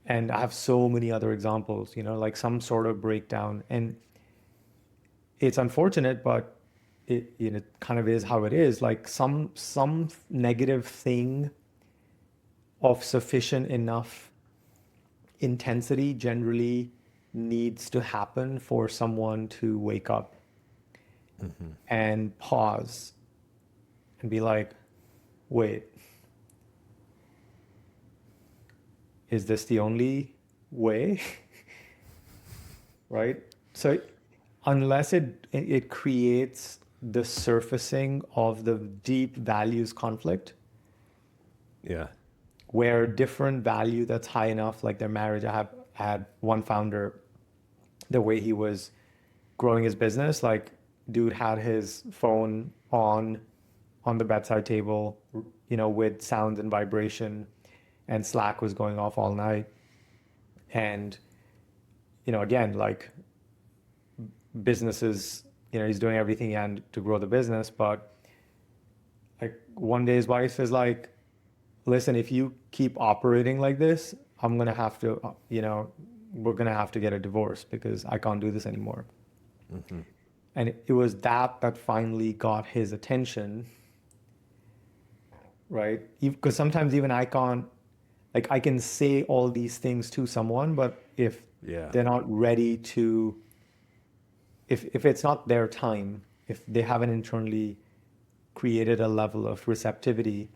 And I have so many other examples, like some sort of breakdown. And it's unfortunate, but it kind of is how it is. Like some negative thing of sufficient enough intensity generally needs to happen for someone to wake up and pause and be like, wait, is this the only way? Right? So unless it creates the surfacing of the deep values conflict, where different value that's high enough, like their marriage. I had one founder, the way he was growing his business, like dude had his phone on the bedside table, with sounds and vibration, and Slack was going off all night. And, again, like businesses, he's doing everything he can to grow the business. But like one day his wife is like, listen, if you keep operating like this, I'm going to have to, we're going to have to get a divorce because I can't do this anymore. And it was that finally got his attention, right? Because sometimes even I can't, like I can say all these things to someone, but if they're not ready to, if it's not their time, if they haven't internally created a level of receptivity,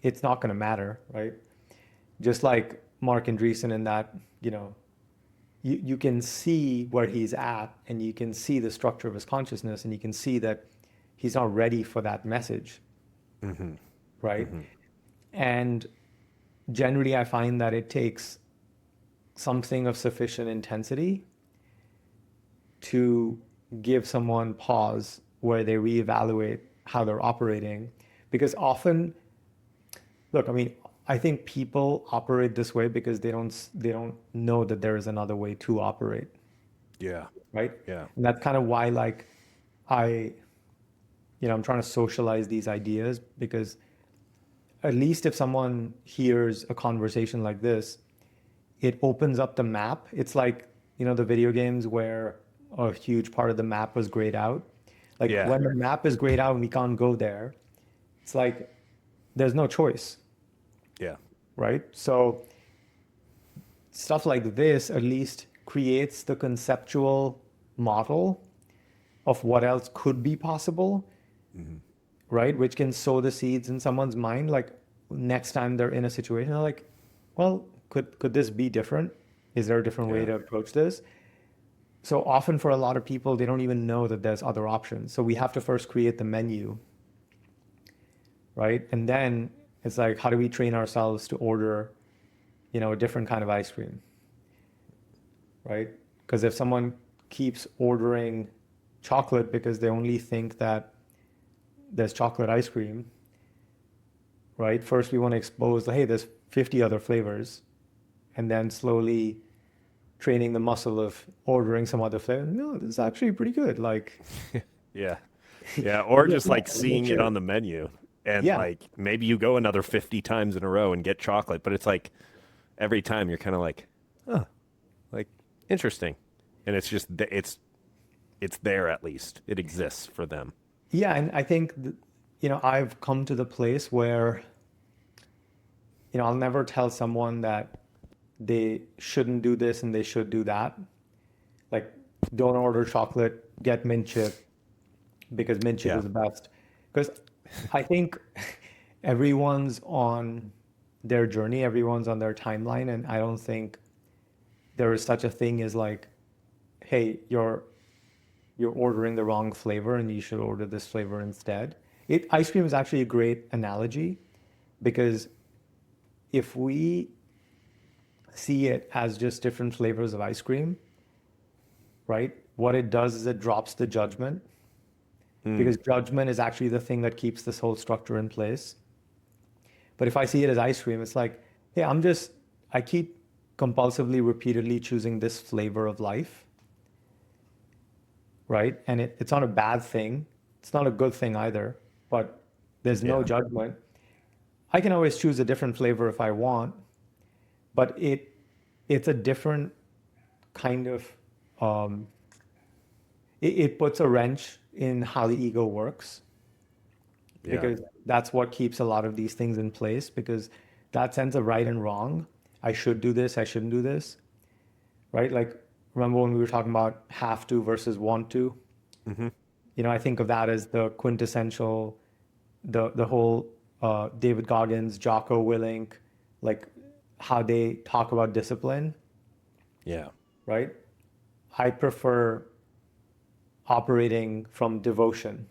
it's not going to matter, right? Just like Mark Andreessen in that, you can see where he's at, and you can see the structure of his consciousness, and you can see that he's not ready for that message, right? And generally, I find that it takes something of sufficient intensity to give someone pause where they reevaluate how they're operating. Because often, look, I mean, I think people operate this way because they don't know that there is another way to operate. Right? And that's kind of why, like, I'm trying to socialize these ideas, because at least if someone hears a conversation like this, it opens up the map. It's like, the video games where a huge part of the map was grayed out. Like when the map is grayed out and we can't go there, it's like there's no choice. Right? So stuff like this at least creates the conceptual model of what else could be possible, right? Which can sow the seeds in someone's mind. Like next time they're in a situation, they're like, well, could this be different? Is there a different way Yeah. to approach this? So often for a lot of people, they don't even know that there's other options. So we have to first create the menu, right? And then it's like, how do we train ourselves to order, a different kind of ice cream, right? Because if someone keeps ordering chocolate because they only think that there's chocolate ice cream, right? First, we want to expose, hey, there's 50 other flavors, and then slowly training the muscle of ordering some other flavor. No, this is actually pretty good. Like, Yeah. Yeah. Or yeah, just yeah, like make seeing it sure. on the menu and Yeah, like maybe you go another 50 times in a row and get chocolate, but it's like every time you're kind of like, oh, like interesting. And it's just, it's there at least. It exists for them. yeah, and I think I've come to the place where I'll never tell someone that they shouldn't do this and they should do that. Like, don't order chocolate, get mint chip because mint chip Yeah. is the best. Because I think everyone's on their journey, everyone's on their timeline, and I don't think there is such a thing as like, hey, you're ordering the wrong flavor and you should order this flavor instead. Ice cream is actually a great analogy because if we see it as just different flavors of ice cream, right? What it does is it drops the judgment Mm. because judgment is actually the thing that keeps this whole structure in place. But if I see it as ice cream, it's like, hey, I keep compulsively, repeatedly choosing this flavor of life, right? And it's not a bad thing. It's not a good thing either, but there's no Yeah. judgment. I can always choose a different flavor if I want, but it's a different kind of um, it puts a wrench in how the ego works Yeah. because that's what keeps a lot of these things in place because that sense of right and wrong. I should do this, I shouldn't do this, right? Like, remember when we were talking about have to versus want to? Hmm. I think of that as the quintessential, the whole David Goggins, Jocko Willink, like how they talk about discipline, Yeah. right? I prefer operating from devotion,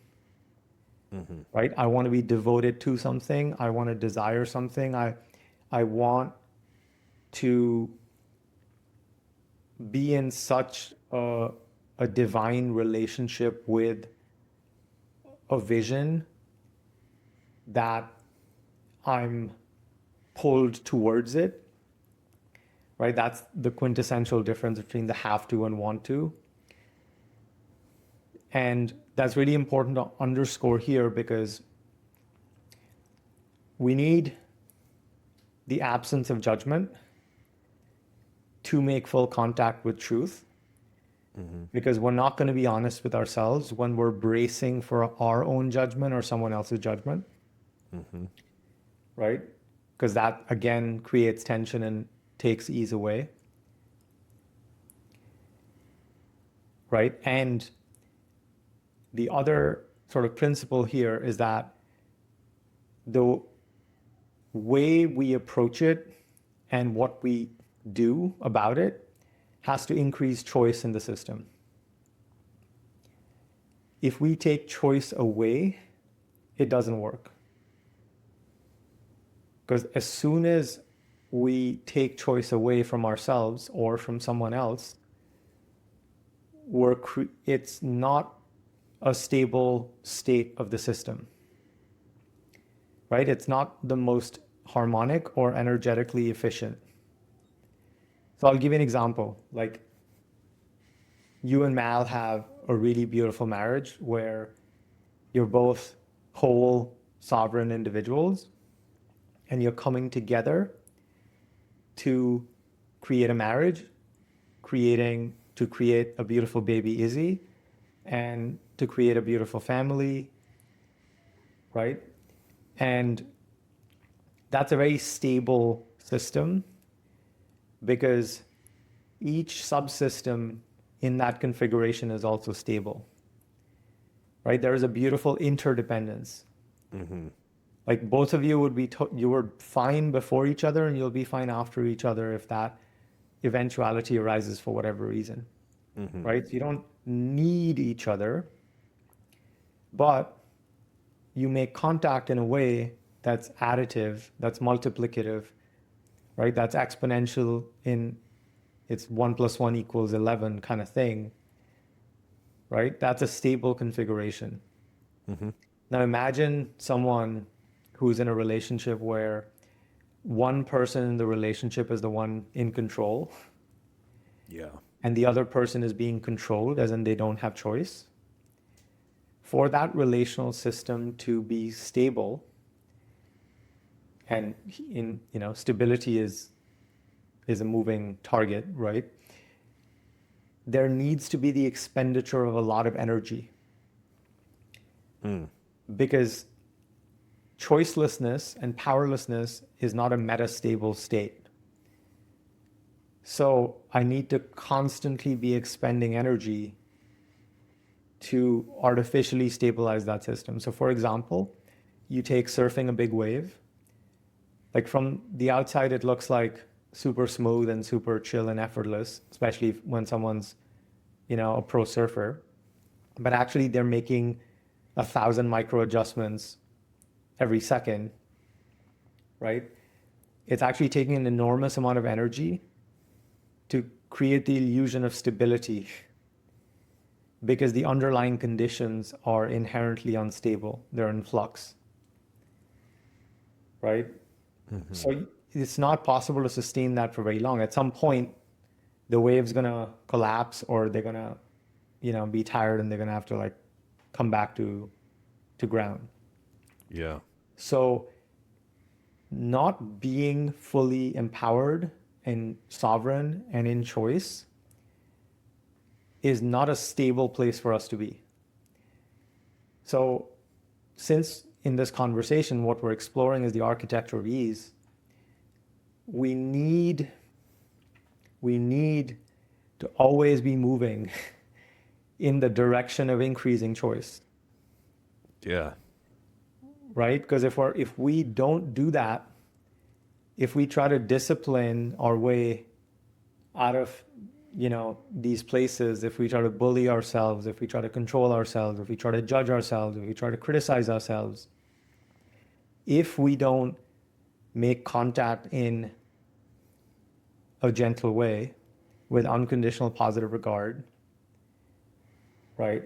Hmm. right? I want to be devoted to something. I want to desire something. I want to be in such a divine relationship with a vision that I'm pulled towards it, right? That's the quintessential difference between the have to and want to. And that's really important to underscore here because we need the absence of judgment to make full contact with truth Hmm. because we're not going to be honest with ourselves when we're bracing for our own judgment or someone else's judgment, Hmm. right? Because that again creates tension and takes ease away, right? And the other sort of principle here is that the way we approach it and what we do about it has to increase choice in the system. If we take choice away, it doesn't work. Because as soon as we take choice away from ourselves or from someone else, it's not a stable state of the system, right? It's not the most harmonic or energetically efficient. So I'll give you an example. Like you and Mal have a really beautiful marriage where you're both whole, sovereign individuals and you're coming together to create a marriage, to create a beautiful baby Izzy, and to create a beautiful family, right? And that's a very stable system because each subsystem in that configuration is also stable, right? There is a beautiful interdependence. Hmm. Like both of you would be you were fine before each other and you'll be fine after each other if that eventuality arises for whatever reason, Mm-hmm. right? You don't need each other, but you make contact in a way that's additive, that's multiplicative, right? That's exponential in it's 1 plus 1 equals 11 kind of thing, right? That's a stable configuration. Mm-hmm. Now imagine someone who's in a relationship where one person in the relationship is the one in control Yeah. and the other person is being controlled, as in they don't have choice. For that relational system to be stable, and in stability is a moving target, right? There needs to be the expenditure of a lot of energy Mm. because choicelessness and powerlessness is not a metastable state. So I need to constantly be expending energy to artificially stabilize that system. So for example, you take surfing a big wave, like from the outside, it looks like super smooth and super chill and effortless, especially when someone's, a pro surfer. But actually, they're making 1,000 micro adjustments every second, right? It's actually taking an enormous amount of energy to create the illusion of stability because the underlying conditions are inherently unstable. They're in flux, right? Mm-hmm. So it's not possible to sustain that for very long. At some point, the wave's gonna collapse or they're gonna, be tired and they're gonna have to like come back to ground. Yeah. So not being fully empowered and sovereign and in choice is not a stable place for us to be. So since in this conversation, what we're exploring is the architecture of ease, we need to always be moving in the direction of increasing choice, Yeah. right? Because if we don't do that, if we try to discipline our way out of these places, if we try to bully ourselves, if we try to control ourselves, if we try to judge ourselves, if we try to criticize ourselves, if we don't make contact in a gentle way with unconditional positive regard, right,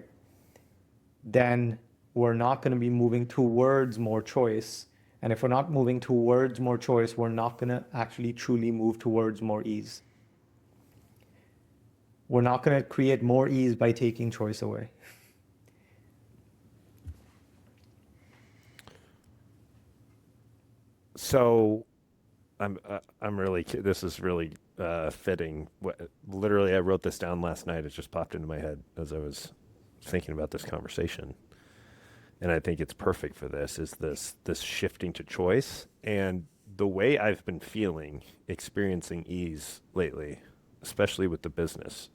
then we're not going to be moving towards more choice. And if we're not moving towards more choice, we're not going to actually truly move towards more ease. We're not going to create more ease by taking choice away. So I'm really this is really fitting. Literally, I wrote this down last night. It just popped into my head as I was thinking about this conversation, and I think it's perfect for this. Is this shifting to choice and the way I've been feeling, experiencing ease lately, especially with the business,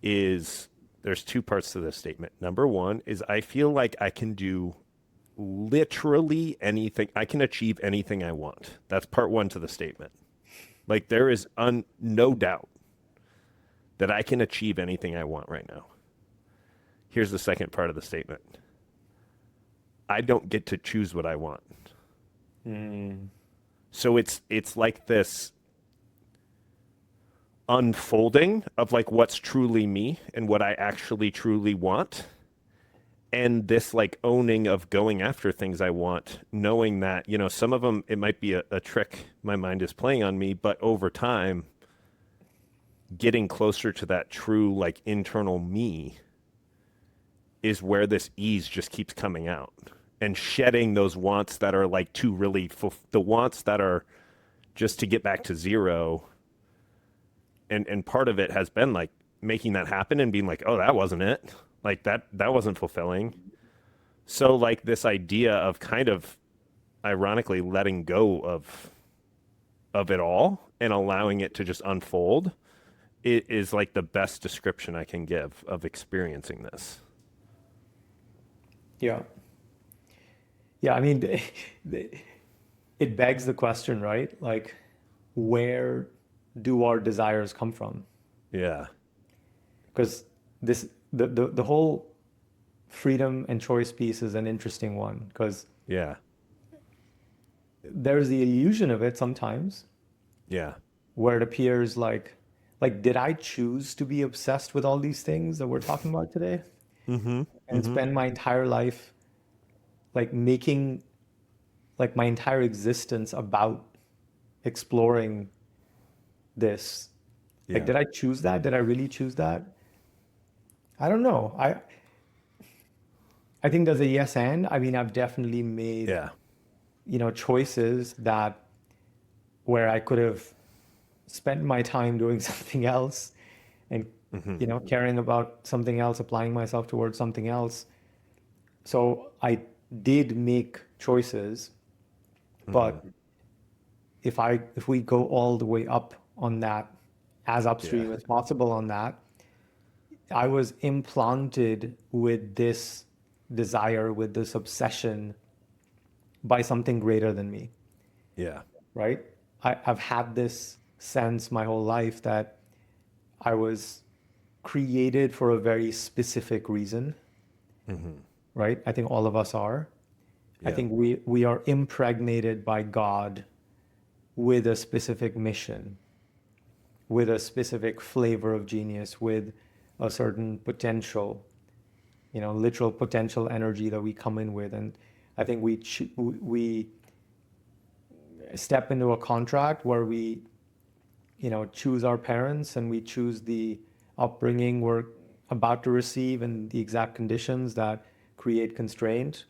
is there's two parts to this statement. Number one is I feel like I can do literally anything. I can achieve anything I want. That's part one to the statement. Like there is no doubt that I can achieve anything I want right now. Here's the second part of the statement. I don't get to choose what I want. So it's like this unfolding of like what's truly me and what I actually truly want, and this like owning of going after things I want, knowing that some of them it might be a trick my mind is playing on me, but over time getting closer to that true like internal me is where this ease just keeps coming out, and shedding those wants that are like too really the wants that are just to get back to zero. And part of it has been like making that happen and being like, oh, that wasn't it. Like that wasn't fulfilling. So like this idea of kind of ironically letting go of it all and allowing it to just unfold, it is like the best description I can give of experiencing this. Yeah. Yeah, I mean, it begs the question, right? Like, where do our desires come from? Yeah. Because the whole freedom and choice piece is an interesting one because Yeah. there's the illusion of it sometimes Yeah. where it appears like did I choose to be obsessed with all these things that we're talking about today Mm-hmm. and Mm-hmm. spend my entire life like making like my entire existence about exploring this? Like, Yeah. did I choose that? Did I really choose that? I don't know. I think there's a yes and. I mean, I've definitely made, Yeah. choices that where I could have spent my time doing something else and, Mm-hmm. caring about something else, applying myself towards something else. So I did make choices, Mm-hmm. but if we go all the way up on that, as Yeah. upstream as possible on that, I was implanted with this desire, with this obsession by something greater than me, Yeah. right? I've had this sense my whole life that I was created for a very specific reason, Mm-hmm. right? I think all of us are. I Yeah. think we are impregnated by God with a specific mission, with a specific flavor of genius, with a certain potential, literal potential energy that we come in with. And I think we step into a contract where we, choose our parents and we choose the upbringing we're about to receive and the exact conditions that create constraint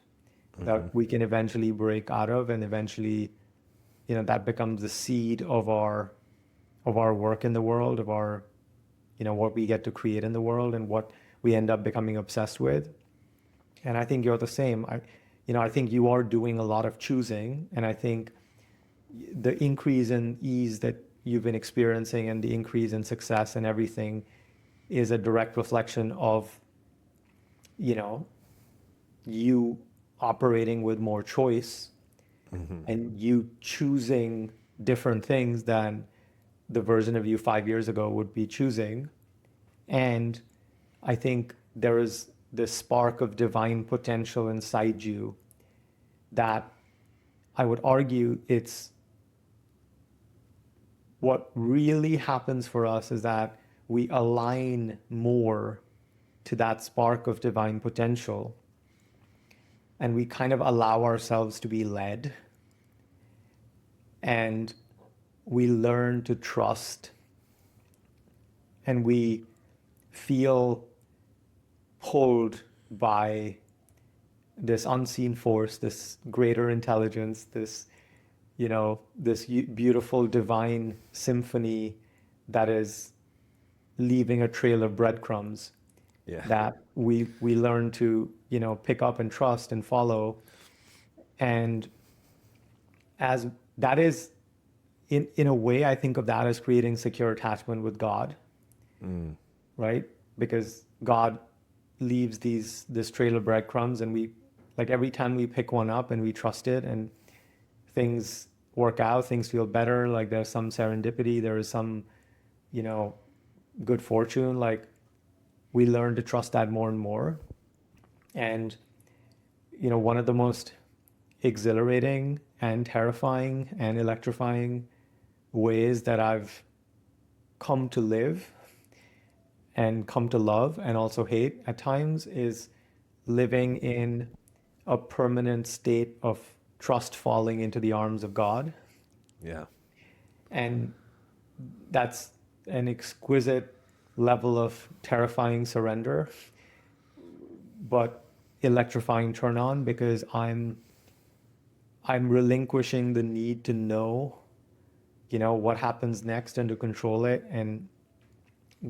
Mm-hmm. that we can eventually break out of, and eventually, that becomes the seed of our work in the world, of our, what we get to create in the world and what we end up becoming obsessed with. And I think you're the same. I think you are doing a lot of choosing, and I think the increase in ease that you've been experiencing and the increase in success and everything is a direct reflection of, you know, you operating with more choice Mm-hmm. and you choosing different things than the version of you 5 years ago would be choosing. And I think there is this spark of divine potential inside you that I would argue it's what really happens for us is that we align more to that spark of divine potential and we kind of allow ourselves to be led and we learn to trust and we feel pulled by this unseen force, this greater intelligence, this beautiful divine symphony that is leaving a trail of breadcrumbs Yeah. that we learn to, pick up and trust and follow. And as that is in a way, I think of that as creating secure attachment with God, Mm. right? Because God leaves this trail of breadcrumbs and we like every time we pick one up and we trust it and things work out, things feel better, like there's some serendipity, there is some, you know, good fortune, like we learn to trust that more and more. And, one of the most exhilarating and terrifying and electrifying ways that I've come to live and come to love and also hate at times is living in a permanent state of trust falling into the arms of God. Yeah. And that's an exquisite level of terrifying surrender, but electrifying turn on because I'm relinquishing the need to know, what happens next and to control it and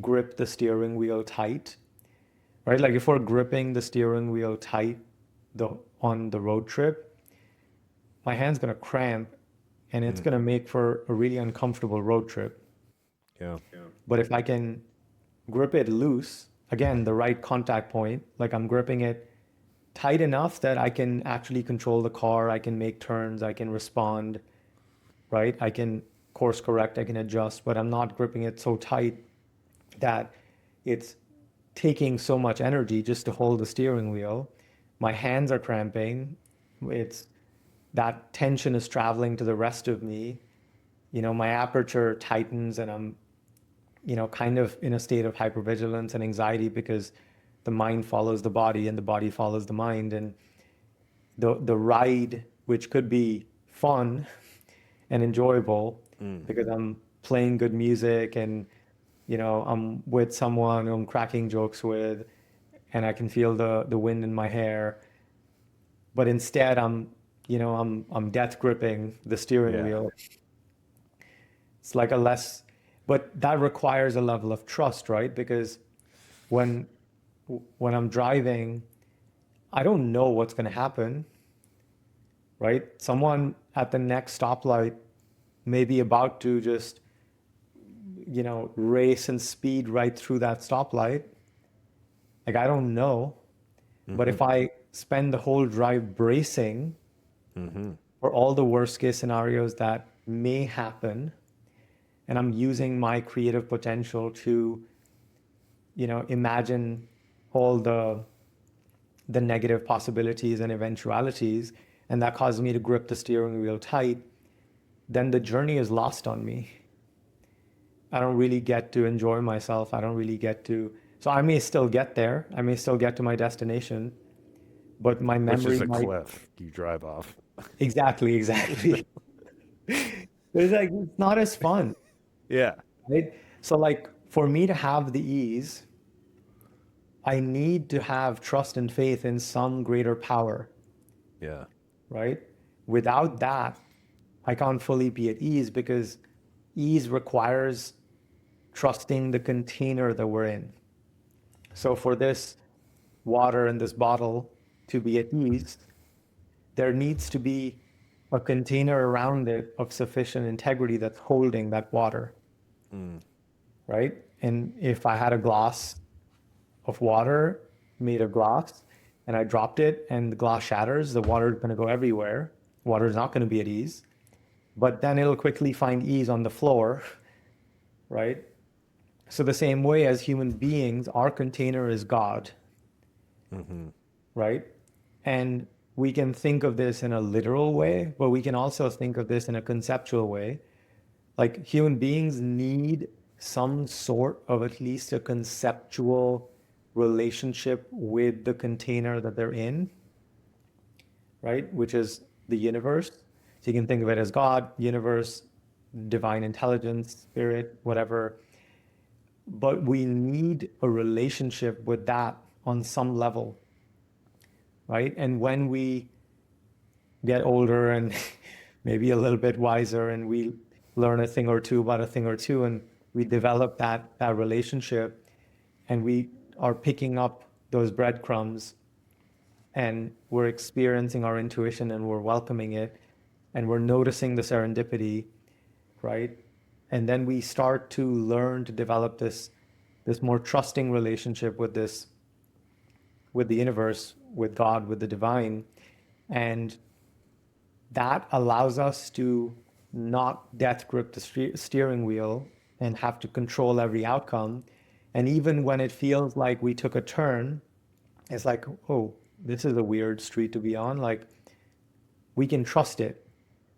grip the steering wheel tight, right? Like if we're gripping the steering wheel tight the on the road trip, my hand's gonna cramp and it's Mm. gonna make for a really uncomfortable road trip. Yeah. But if I can grip it loose, again, the right contact point, like I'm gripping it tight enough that I can actually control the car, I can make turns, I can respond, right? I can course correct, I can adjust, but I'm not gripping it so tight that it's taking so much energy just to hold the steering wheel. My hands are cramping. It's that tension is traveling to the rest of me. My aperture tightens and I'm, kind of in a state of hypervigilance and anxiety because the mind follows the body and the body follows the mind. And the ride, which could be fun and enjoyable because I'm playing good music and I'm with someone who I'm cracking jokes with and I can feel the wind in my hair. But instead I'm death gripping the steering Yeah. wheel. It's like a less, but that requires a level of trust, right? Because when when I'm driving, I don't know what's going to happen, right? Someone at the next stoplight may be about to just, race and speed right through that stoplight. Like, I don't know. But Mm-hmm. if I spend the whole drive bracing Mm-hmm. for all the worst case scenarios that may happen, and I'm using my creative potential to, imagine all the negative possibilities and eventualities, and that causes me to grip the steering wheel tight, then the journey is lost on me. I don't really get to enjoy myself. I don't really get to. So I may still get there. I may still get to my destination, but my Which is memory a might. cliff you drive off. Exactly, exactly. It's like it's not as fun, Yeah. right? So like for me to have the ease, I need to have trust and faith in some greater power, Yeah. right? Without that, I can't fully be at ease because ease requires trusting the container that we're in. So for this water in this bottle to be at ease, there needs to be a container around it of sufficient integrity that's holding that water, Mm. right? And if I had a glass of water made of glass and I dropped it and the glass shatters, the water is going to go everywhere. Water is not going to be at ease, but then it'll quickly find ease on the floor, right? So the same way as human beings, our container is God, Mm-hmm. right? And we can think of this in a literal way, but we can also think of this in a conceptual way. Like human beings need some sort of at least a conceptual relationship with the container that they're in, right? Which is the universe. So you can think of it as God, universe, divine intelligence, spirit, whatever. But we need a relationship with that on some level, right? And when we get older and maybe a little bit wiser and we learn a thing or two about a thing or two and we develop that relationship and we are picking up those breadcrumbs and we're experiencing our intuition and we're welcoming it and we're noticing the serendipity, right? And then we start to learn to develop this more trusting relationship with the universe, with God, with the divine. And that allows us to not death grip the steering wheel and have to control every outcome. And even when it feels like we took a turn, it's like, oh, this is a weird street to be on. Like, we can trust it.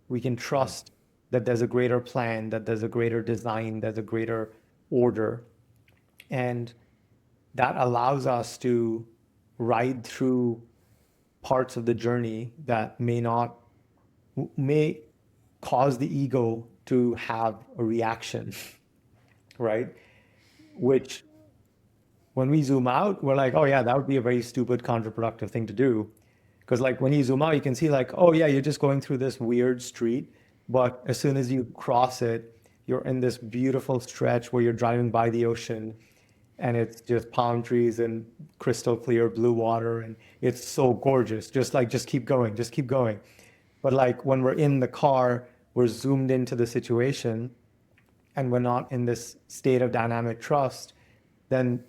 We can trust that there's a greater plan, that there's a greater design, there's a greater order. And that allows us to ride through parts of the journey that may cause the ego to have a reaction, right? Which when we zoom out, we're like, oh yeah, that would be a very stupid, counterproductive thing to do. Because like when you zoom out, you can see like, oh yeah, you're just going through this weird street, but as soon as you cross it, you're in this beautiful stretch where you're driving by the ocean and it's just palm trees and crystal clear blue water and it's so gorgeous. Just keep going, just keep going. But like when we're in the car, we're zoomed into the situation and we're not in this state of dynamic trust, then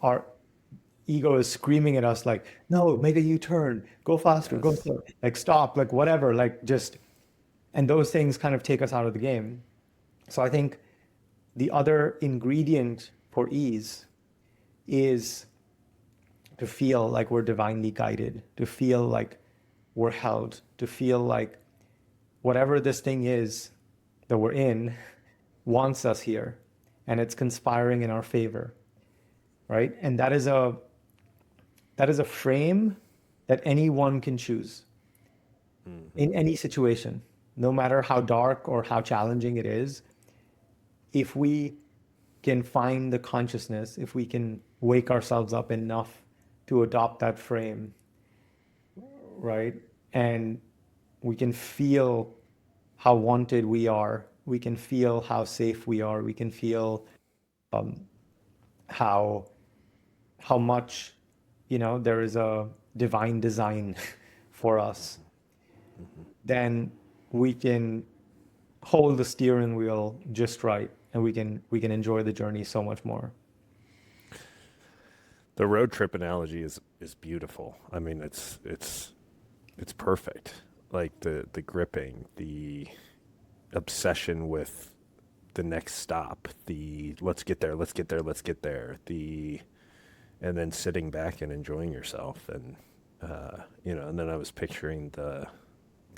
ego is screaming at us like, no, make a U-turn, go faster, go Yes. slow, like stop, like whatever, like just, and those things kind of take us out of the game. So I think the other ingredient for ease is to feel like we're divinely guided, to feel like we're held, to feel like whatever this thing is that we're in wants us here and it's conspiring in our favor, right? And that is a frame that anyone can choose Hmm. in any situation, no matter how dark or how challenging it is. If we can find the consciousness, if we can wake ourselves up enough to adopt that frame, right? And we can feel how wanted we are, we can feel how safe we are, we can feel how how much, there is a divine design for us, Hmm. then we can hold the steering wheel just right and we can enjoy the journey so much more. The road trip analogy is beautiful. I mean, it's perfect. Like the gripping, the obsession with the next stop, the let's get there, let's get there, let's get there, the and then sitting back and enjoying yourself, and and then I was picturing the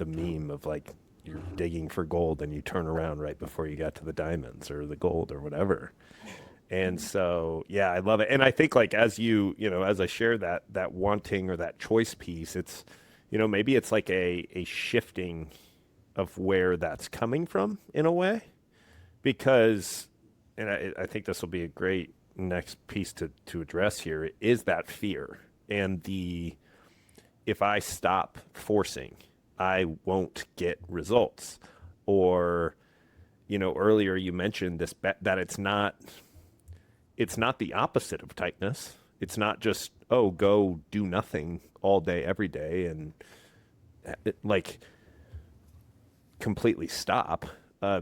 meme of like you're digging for gold and you turn around right before you got to the diamonds or the gold or whatever. And so, yeah, I love it. And I think like as as I share that wanting or that choice piece, it's maybe it's like a shifting of where that's coming from in a way because and I think this will be a great next piece to address here is that fear and the if I stop forcing, I won't get results. Or, earlier you mentioned this that it's not the opposite of tightness. It's not just, oh, go do nothing all day, every day, and like completely stop.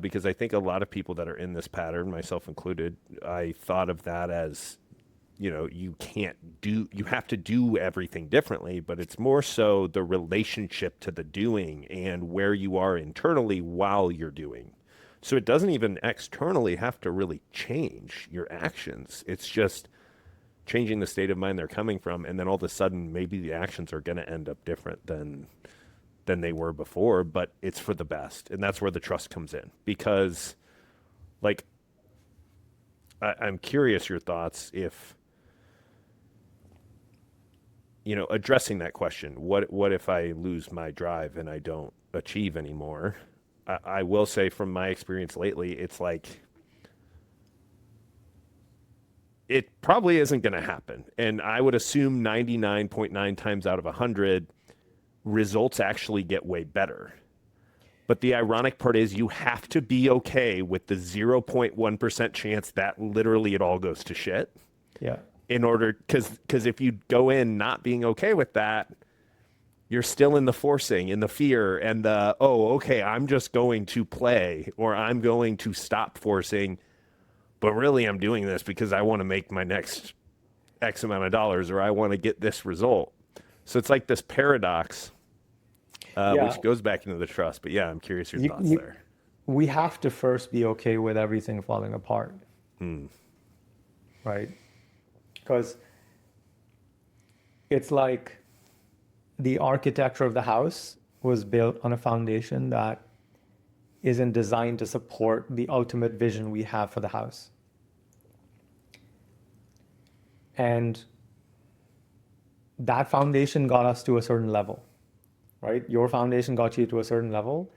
Because I think a lot of people that are in this pattern, myself included, I thought of that as, you have to do everything differently, but it's more so the relationship to the doing and where you are internally while you're doing. So it doesn't even externally have to really change your actions. It's just changing the state of mind they're coming from, and then all of a sudden maybe the actions are going to end up different than they were before, but it's for the best. And that's where the trust comes in. Because like I'm curious your thoughts if addressing that question, what if I lose my drive and I don't achieve anymore? I will say from my experience lately, it's like it probably isn't going to happen. And I would assume 99.9 times out of 100, results actually get way better. But the ironic part is you have to be okay with the 0.1% chance that literally it all goes to shit Yeah. in order, because if you go in not being okay with that, you're still in the forcing, in the fear, and the, oh, okay, I'm just going to play or I'm going to stop forcing, but really I'm doing this because I want to make my next X amount of dollars or I want to get this result. So it's like this paradox, Yeah. which goes back into the trust. But yeah, I'm curious your You, thoughts you, there. we have to first be okay with everything falling apart, Hmm. right? Because it's like the architecture of the house was built on a foundation that isn't designed to support the ultimate vision we have for the house. And that foundation got us to a certain level, right? Your foundation got you to a certain level.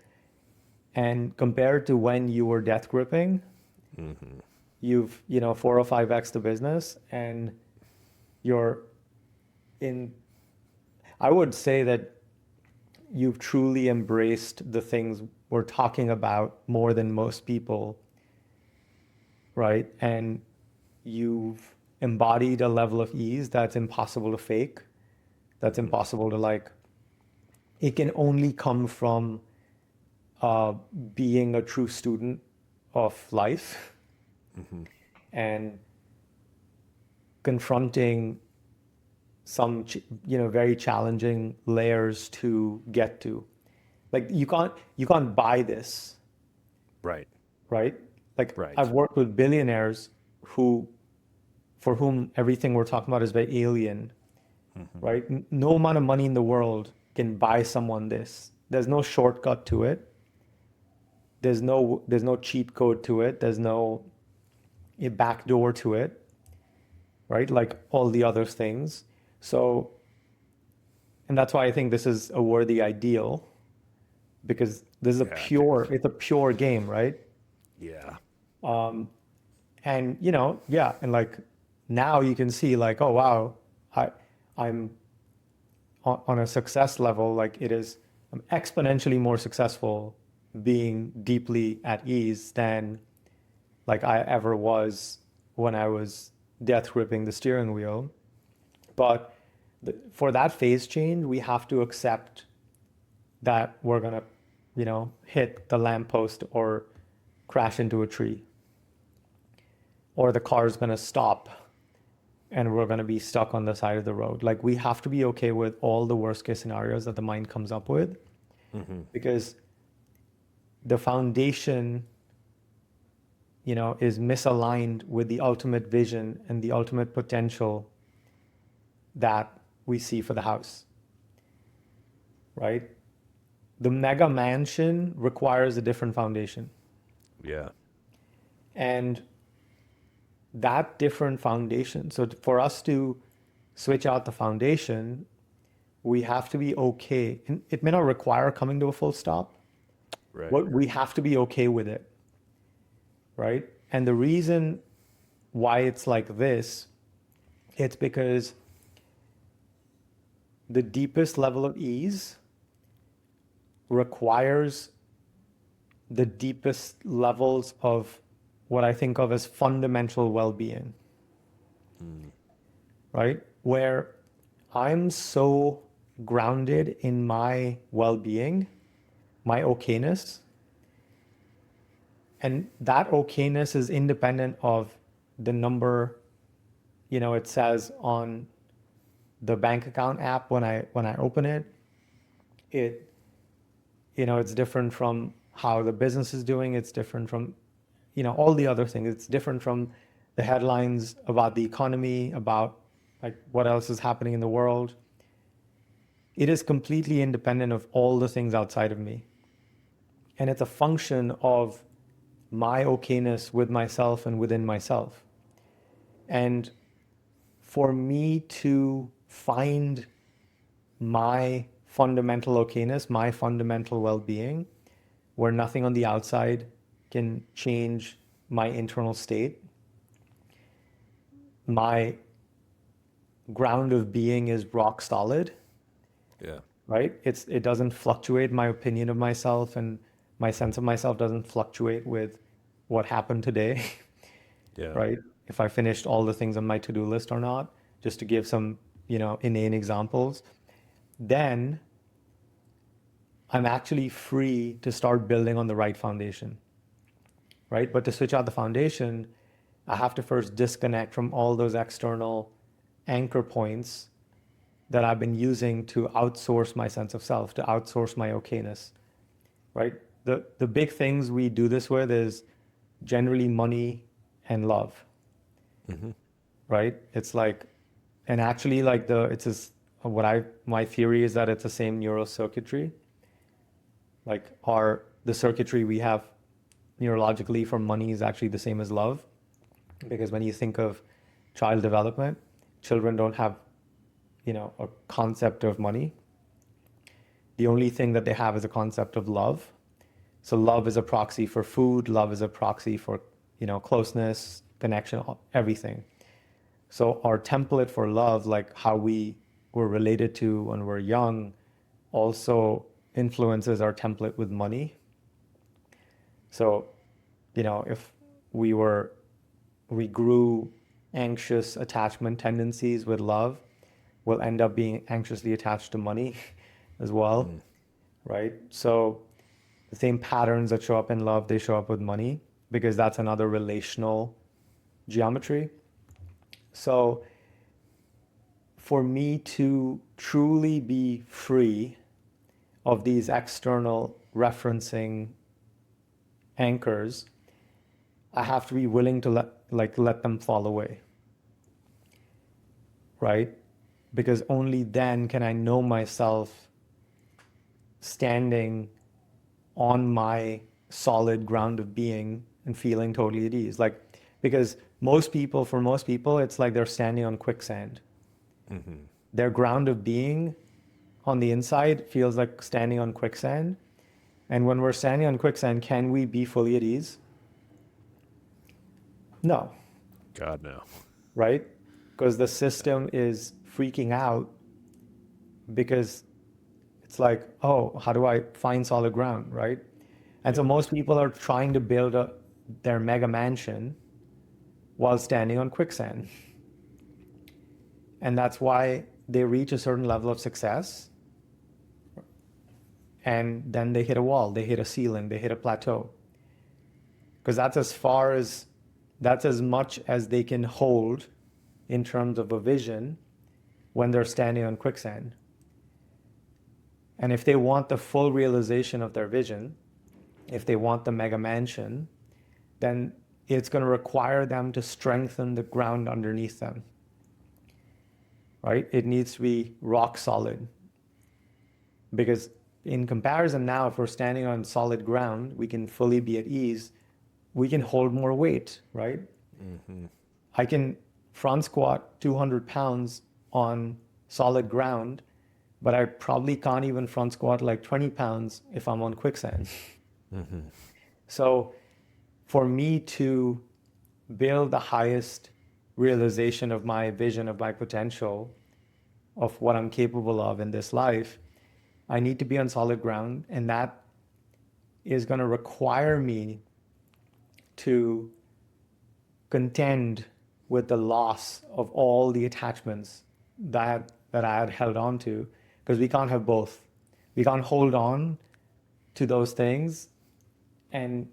And compared to when you were death gripping, Hmm. you've, 4 or 5x the business and you're in, I would say that you've truly embraced the things we're talking about more than most people, right? And you've embodied a level of ease that's impossible to fake, that's Hmm. impossible to like, it can only come from uh, being a true student of life Hmm. and confronting some very challenging layers to get to. Like you can't buy this, Right. right? Like Right. I've worked with billionaires who for whom everything we're talking about is very alien, right? No amount of money in the world can buy someone this. There's no shortcut to it. There's no cheat code to it. There's no a backdoor to it, right? Like all the other things. So, and that's why I think this is a worthy ideal because this is a Yeah. it's a pure game, right? Yeah. And yeah, and like now you can see like, oh wow, I I'm on a success level, like I'm exponentially more successful being deeply at ease than like I ever was when I was death gripping the steering wheel. But for that phase change, we have to accept that we're gonna, hit the lamppost or crash into a tree, or the car is gonna stop and we're gonna be stuck on the side of the road. Like we have to be okay with all the worst case scenarios that the mind comes up with, because the foundation, is misaligned with the ultimate vision and the ultimate potential that we see for the house, right? The mega mansion requires a different foundation. Yeah. And that different foundation, so for us to switch out the foundation, we have to be okay. And it may not require coming to a full stop, Right. but we have to be okay with it, right? And the reason why it's like this, it's because the deepest level of ease requires the deepest levels of what I think of as fundamental well-being, right? Where I'm so grounded in my well-being, my okayness, and that okayness is independent of the number, it says on the bank account app when I open it. It's different from how the business is doing. It's different from, all the other things. It's different from the headlines about the economy, about like what else is happening in the world. It is completely independent of all the things outside of me. And it's a function of my okayness with myself and within myself. And for me to find my fundamental okayness, my fundamental well-being, where nothing on the outside can change my internal state, my ground of being is rock solid, Yeah. right? It doesn't fluctuate. My opinion of myself and my sense of myself doesn't fluctuate with what happened today, Yeah. right? If I finished all the things on my to-do list or not, just to give some, inane examples, then I'm actually free to start building on the right foundation, right? But to switch out the foundation, I have to first disconnect from all those external anchor points that I've been using to outsource my sense of self, to outsource my okayness, right? The big things we do this with is generally money and love, right? It's like, and actually like my theory is that it's the same neurocircuitry. Like the circuitry we have neurologically for money is actually the same as love. Because when you think of child development, children don't have, a concept of money. The only thing that they have is a concept of love. So love is a proxy for food, love is a proxy for, closeness, connection, everything. So our template for love, like how we were related to when we're young, also influences our template with money. So, if we grew anxious attachment tendencies with love, we'll end up being anxiously attached to money as well, right? So the same patterns that show up in love, they show up with money because that's another relational geometry. So for me to truly be free of these external referencing anchors, I have to be willing to let them fall away, right? Because only then can I know myself standing on my solid ground of being and feeling totally at ease. Like, because for most people, it's like they're standing on quicksand. Their ground of being on the inside feels like standing on quicksand. And when we're standing on quicksand, can we be fully at ease? No, God, no. right? Because the system is freaking out because it's like, oh, how do I find solid ground, right? And so most people are trying to build their mega mansion while standing on quicksand. And that's why they reach a certain level of success and then they hit a wall, they hit a ceiling, they hit a plateau. Because that's as much as they can hold in terms of a vision when they're standing on quicksand. And if they want the full realization of their vision, if they want the mega mansion, then it's going to require them to strengthen the ground underneath them, right? It needs to be rock solid. Because in comparison now, if we're standing on solid ground, we can fully be at ease, we can hold more weight, right? I can front squat 200 pounds on solid ground, but I probably can't even front squat like 20 pounds if I'm on quicksand. So for me to build the highest realization of my vision, of my potential, of what I'm capable of in this life, I need to be on solid ground, and that is going to require me to contend with the loss of all the attachments that I had held on to, because we can't have both. We can't hold on to those things and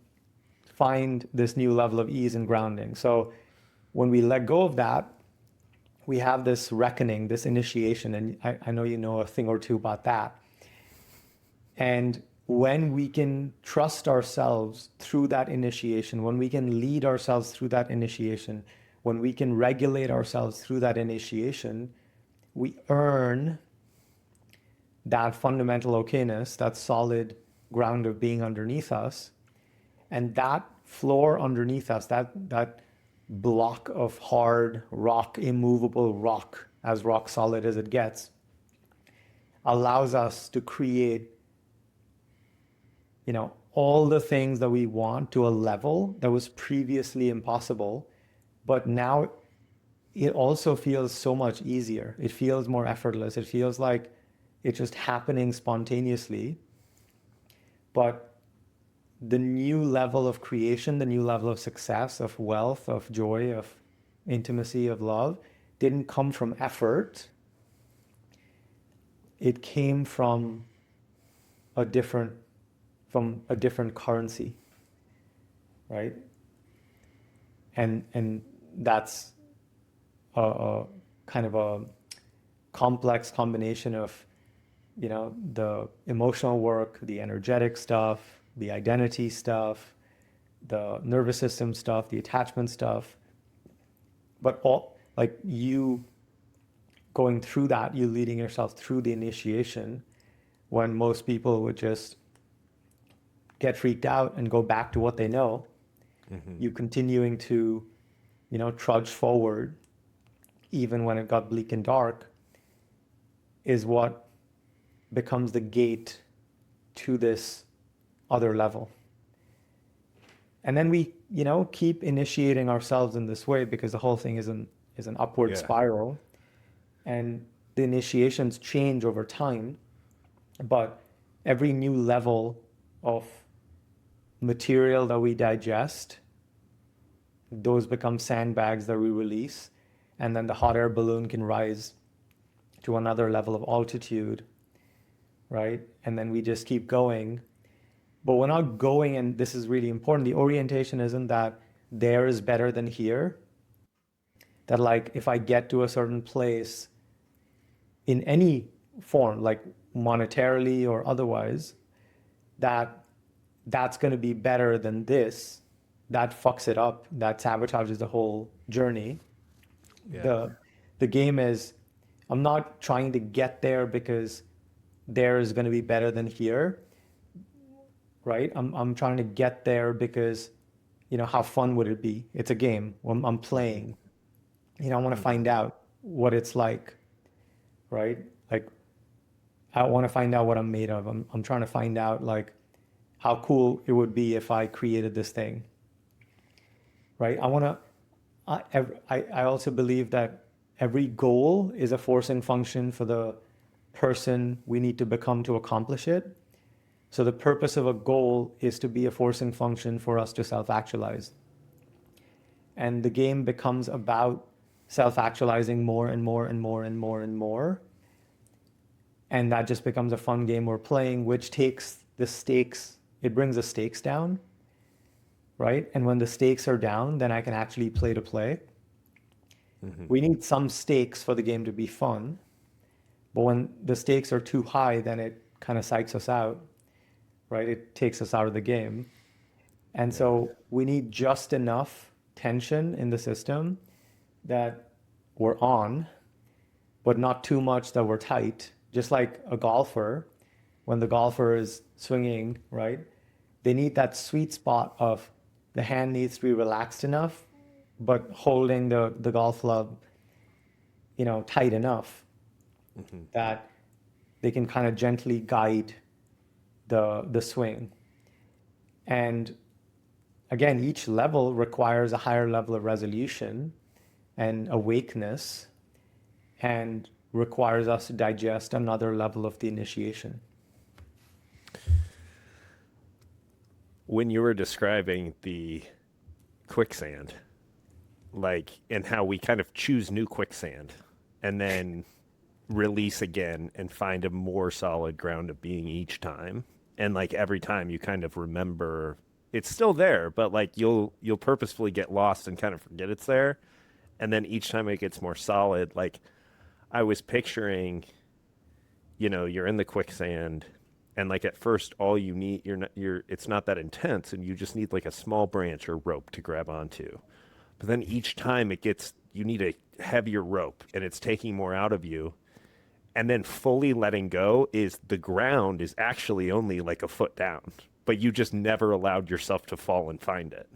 find this new level of ease and grounding. So when we let go of that, we have this reckoning, this initiation, and I know you know a thing or two about that. And when we can trust ourselves through that initiation, when we can lead ourselves through that initiation, when we can regulate ourselves through that initiation, we earn that fundamental okayness, that solid ground of being underneath us. And that floor underneath us, that block of hard rock, immovable rock, as rock solid as it gets, allows us to create, all the things that we want to a level that was previously impossible, but now it also feels so much easier. It feels more effortless. It feels like it's just happening spontaneously. But the new level of creation, the new level of success, of wealth, of joy, of intimacy, of love, didn't come from effort. It came from a different currency, right? And that's a kind of a complex combination of, the emotional work, the energetic stuff, the identity stuff, the nervous system stuff, the attachment stuff, but all like you going through that, you leading yourself through the initiation, when most people would just get freaked out and go back to what they know. You continuing to, trudge forward, even when it got bleak and dark, is what becomes the gate to this other level. And then we, keep initiating ourselves in this way, because the whole thing is an upward spiral, and the initiations change over time. But every new level of material that we digest, those become sandbags that we release, and then the hot air balloon can rise to another level of altitude, right? And then we just keep going. But we're not going, and this is really important, the orientation isn't that there is better than here. That like, if I get to a certain place, in any form, like monetarily or otherwise, that that's going to be better than this, that fucks it up, that sabotages the whole journey. Yeah. The game is, I'm not trying to get there because there is going to be better than here, right? I'm trying to get there because, how fun would it be? It's a game. I'm playing. I want to Mm-hmm. find out what it's like, right? Like, I want to find out what I'm made of. I'm trying to find out, like, how cool it would be if I created this thing, right? I also believe that every goal is a forcing function for the person we need to become to accomplish it. So the purpose of a goal is to be a forcing function for us to self-actualize. And the game becomes about self-actualizing more and more and more and more and more. And that just becomes a fun game we're playing, which takes the stakes, it brings the stakes down, right? And when the stakes are down, then I can actually play to play. Mm-hmm. We need some stakes for the game to be fun. But when the stakes are too high, then it kind of psychs us out, right? It takes us out of the game. And Yeah. so we need just enough tension in the system that we're on, but not too much that we're tight. Just like a golfer, when the golfer is swinging, right? They need that sweet spot of the hand needs to be relaxed enough, but holding the golf club, tight enough Mm-hmm. that they can kind of gently guide the swing. And again, each level requires a higher level of resolution and awakeness and requires us to digest another level of the initiation. When you were describing the quicksand, like, and how we kind of choose new quicksand and then release again and find a more solid ground of being each time. And like every time you kind of remember it's still there, but like you'll purposefully get lost and kind of forget it's there. And then each time it gets more solid, like I was picturing, you're in the quicksand and like at first all you need you're it's not that intense and you just need like a small branch or rope to grab onto. But then each time you need a heavier rope and it's taking more out of you. And then fully letting go is the ground is actually only like a foot down, but you just never allowed yourself to fall and find it.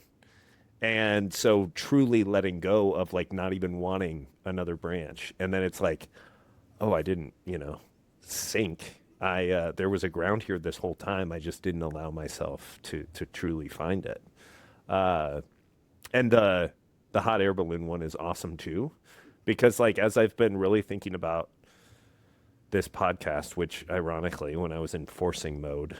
And so truly letting go of like not even wanting another branch. And then it's like, oh, I didn't, sink. There was a ground here this whole time. I just didn't allow myself to truly find it. Uh, and the hot air balloon one is awesome too, because like as I've been really thinking about this podcast, which ironically, when I was in forcing mode,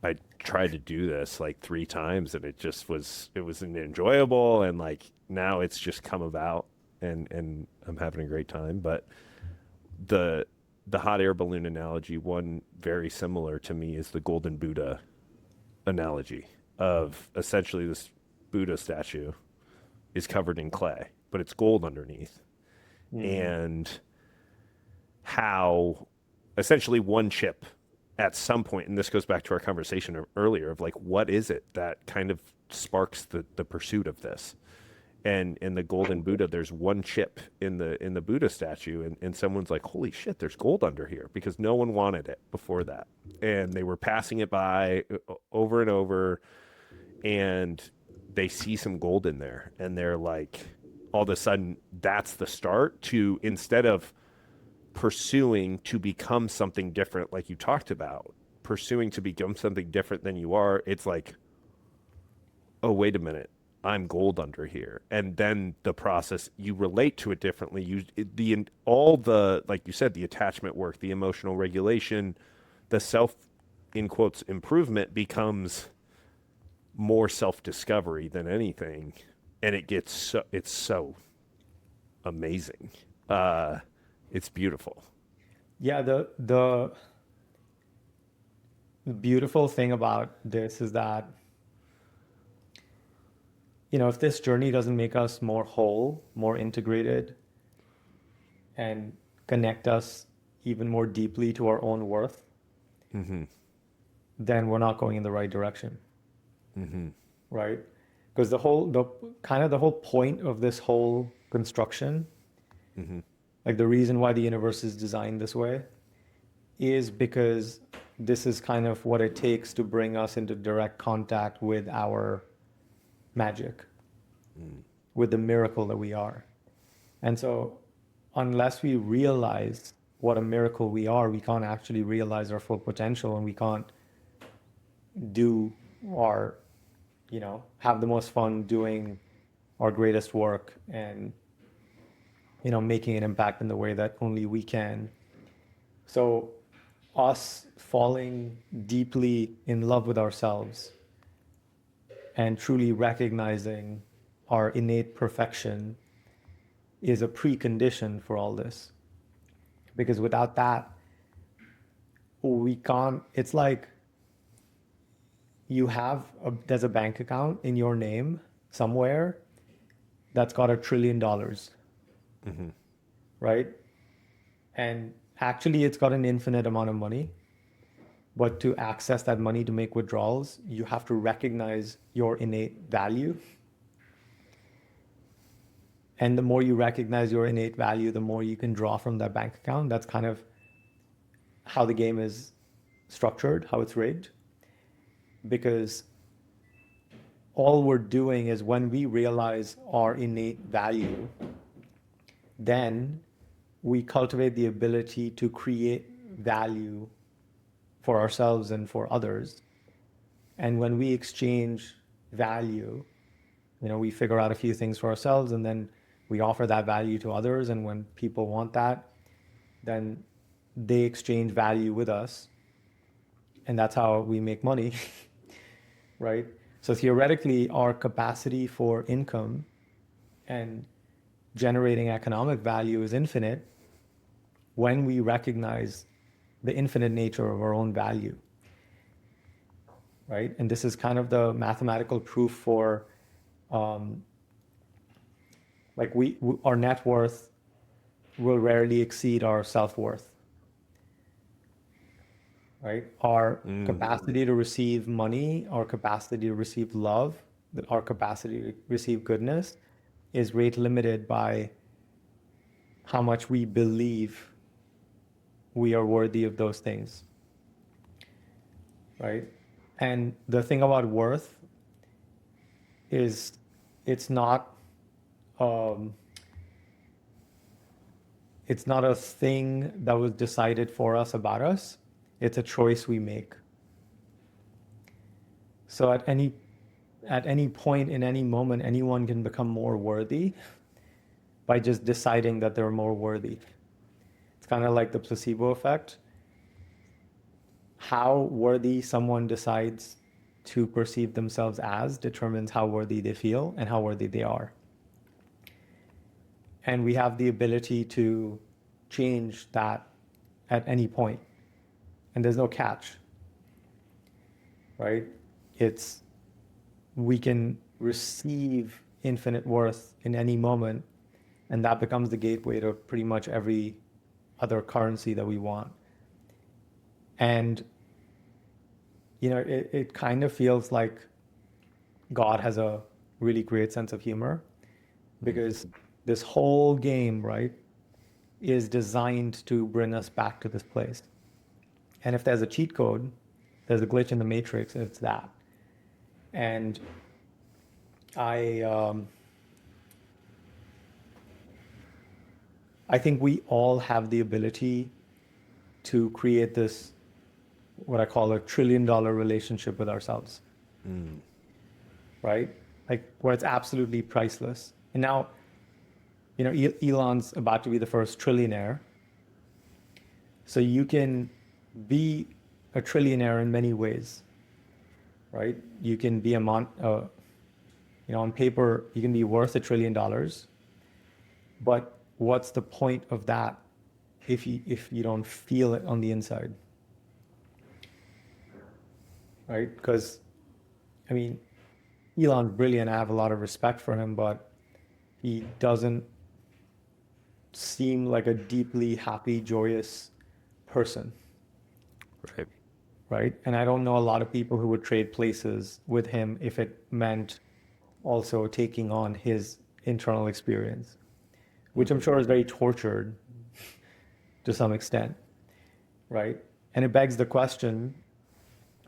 I tried to do this like 3 times and it was enjoyable. And like now it's just come about and I'm having a great time. But the, the hot air balloon analogy, one very similar to me is the golden Buddha analogy of essentially this Buddha statue is covered in clay, but it's gold underneath. Mm. And how essentially one chip at some point, and this goes back to our conversation earlier of like, what is it that kind of sparks the pursuit of this? And in the golden Buddha, there's one chip in the Buddha statue, and someone's like, holy shit, there's gold under here because no one wanted it before that. And they were passing it by over and over, and they see some gold in there, and they're like, all of a sudden, that's the start to instead of pursuing to become something different, like you talked about, pursuing to become something different than you are, it's like, oh, wait a minute, I'm gold under here. And then the process, you relate to it differently. All the, like you said, the attachment work, the emotional regulation, the self, in quotes, improvement becomes more self discovery than anything. And it's so amazing. It's beautiful. Yeah, the beautiful thing about this is that, if this journey doesn't make us more whole, more integrated, and connect us even more deeply to our own worth, then we're not going in the right direction, right? Because the whole point of this whole construction, like the reason why the universe is designed this way, is because this is kind of what it takes to bring us into direct contact with our magic, with the miracle that we are. And so, unless we realize what a miracle we are, we can't actually realize our full potential, and we can't do our, have the most fun doing our greatest work and, making an impact in the way that only we can. So, us falling deeply in love with ourselves and truly recognizing our innate perfection is a precondition for all this. Because without that, we can't, it's like there's a bank account in your name somewhere that's got $1 trillion, right? And actually, it's got an infinite amount of money. But to access that money to make withdrawals, you have to recognize your innate value. And the more you recognize your innate value, the more you can draw from that bank account. That's kind of how the game is structured, how it's rigged. Because all we're doing is, when we realize our innate value, then we cultivate the ability to create value for ourselves and for others. And when we exchange value, we figure out a few things for ourselves, and then we offer that value to others. And when people want that, then they exchange value with us. And that's how we make money, right? So theoretically, our capacity for income and generating economic value is infinite when we recognize the infinite nature of our own value, right? And this is kind of the mathematical proof for, like our net worth will rarely exceed our self-worth, right? Our capacity to receive money, our capacity to receive love, our capacity to receive goodness is rate limited by how much we believe we are worthy of those things, right? And the thing about worth is it's not a thing that was decided for us about us. It's a choice we make. So at any point in any moment, anyone can become more worthy by just deciding that they're more worthy. It's kind of like the placebo effect. How worthy someone decides to perceive themselves as determines how worthy they feel and how worthy they are. And we have the ability to change that at any point. And there's no catch, right? We can receive infinite worth in any moment, and that becomes the gateway to pretty much every other currency that we want. And, it kind of feels like God has a really great sense of humor, because this whole game, right, is designed to bring us back to this place. And if there's a cheat code, there's a glitch in the matrix, it's that. And I think we all have the ability to create this, what I call a $1 trillion relationship with ourselves, right? Like, where it's absolutely priceless. And now, Elon's about to be the first trillionaire. So you can be a trillionaire in many ways, right? You can be on paper, you can be worth $1 trillion. But what's the point of that if you don't feel it on the inside, right? Because, Elon's brilliant. I have a lot of respect for him, but he doesn't seem like a deeply happy, joyous person, Right. right? And I don't know a lot of people who would trade places with him if it meant also taking on his internal experience, which I'm sure is very tortured to some extent, right? And it begs the question,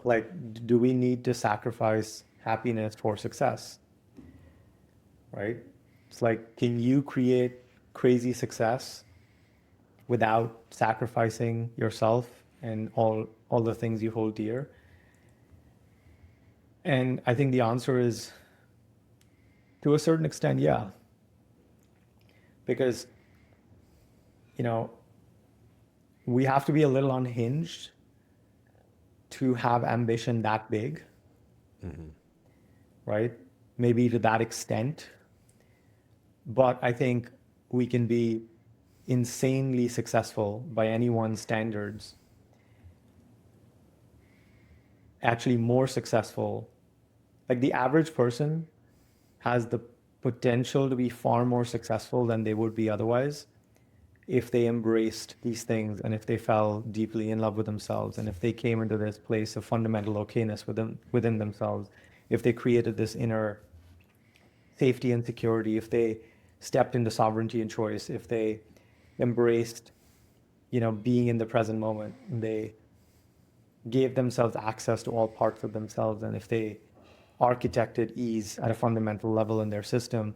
like, do we need to sacrifice happiness for success, right? It's like, can you create crazy success without sacrificing yourself and all the things you hold dear? And I think the answer is, to a certain extent, yeah. Because, you know, we have to be a little unhinged to have ambition that big, right? Maybe to that extent. But I think we can be insanely successful by anyone's standards, actually more successful. Like the average person has the potential to be far more successful than they would be otherwise if they embraced these things and if they fell deeply in love with themselves and if they came into this place of fundamental okayness within themselves, if they created this inner safety and security, if they stepped into sovereignty and choice, if they embraced, being in the present moment, and they gave themselves access to all parts of themselves, and if they architected ease at a fundamental level in their system,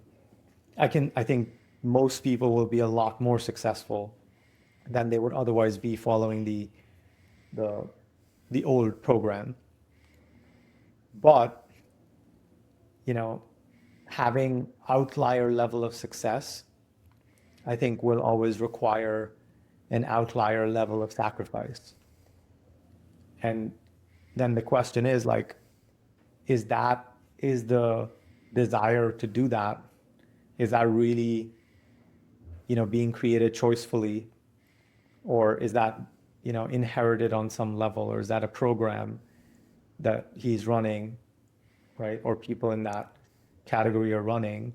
I think most people will be a lot more successful than they would otherwise be following the the old program. But, you know, having outlier level of success, I think will always require an outlier level of sacrifice. And then the question is like, is the desire to do that, is that really, being created choicefully, or is that, inherited on some level, or is that a program that he's running, right? Or people in that category are running,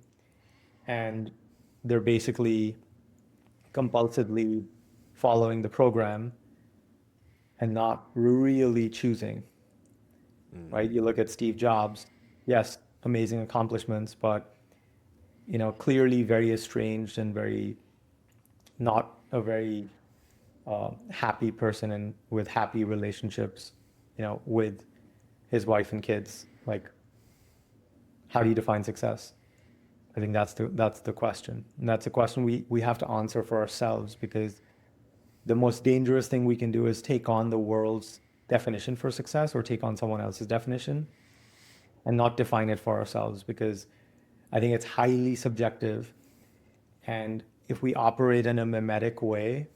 and they're basically compulsively following the program and not really choosing, right? You look at Steve Jobs, yes, amazing accomplishments, but clearly very estranged and very not a very happy person and with happy relationships, with his wife and kids. Like, how do you define success? I think that's the question, and that's a question we have to answer for ourselves, because the most dangerous thing we can do is take on the world's definition for success or take on someone else's definition and not define it for ourselves, because I think it's highly subjective. And if we operate in a mimetic way,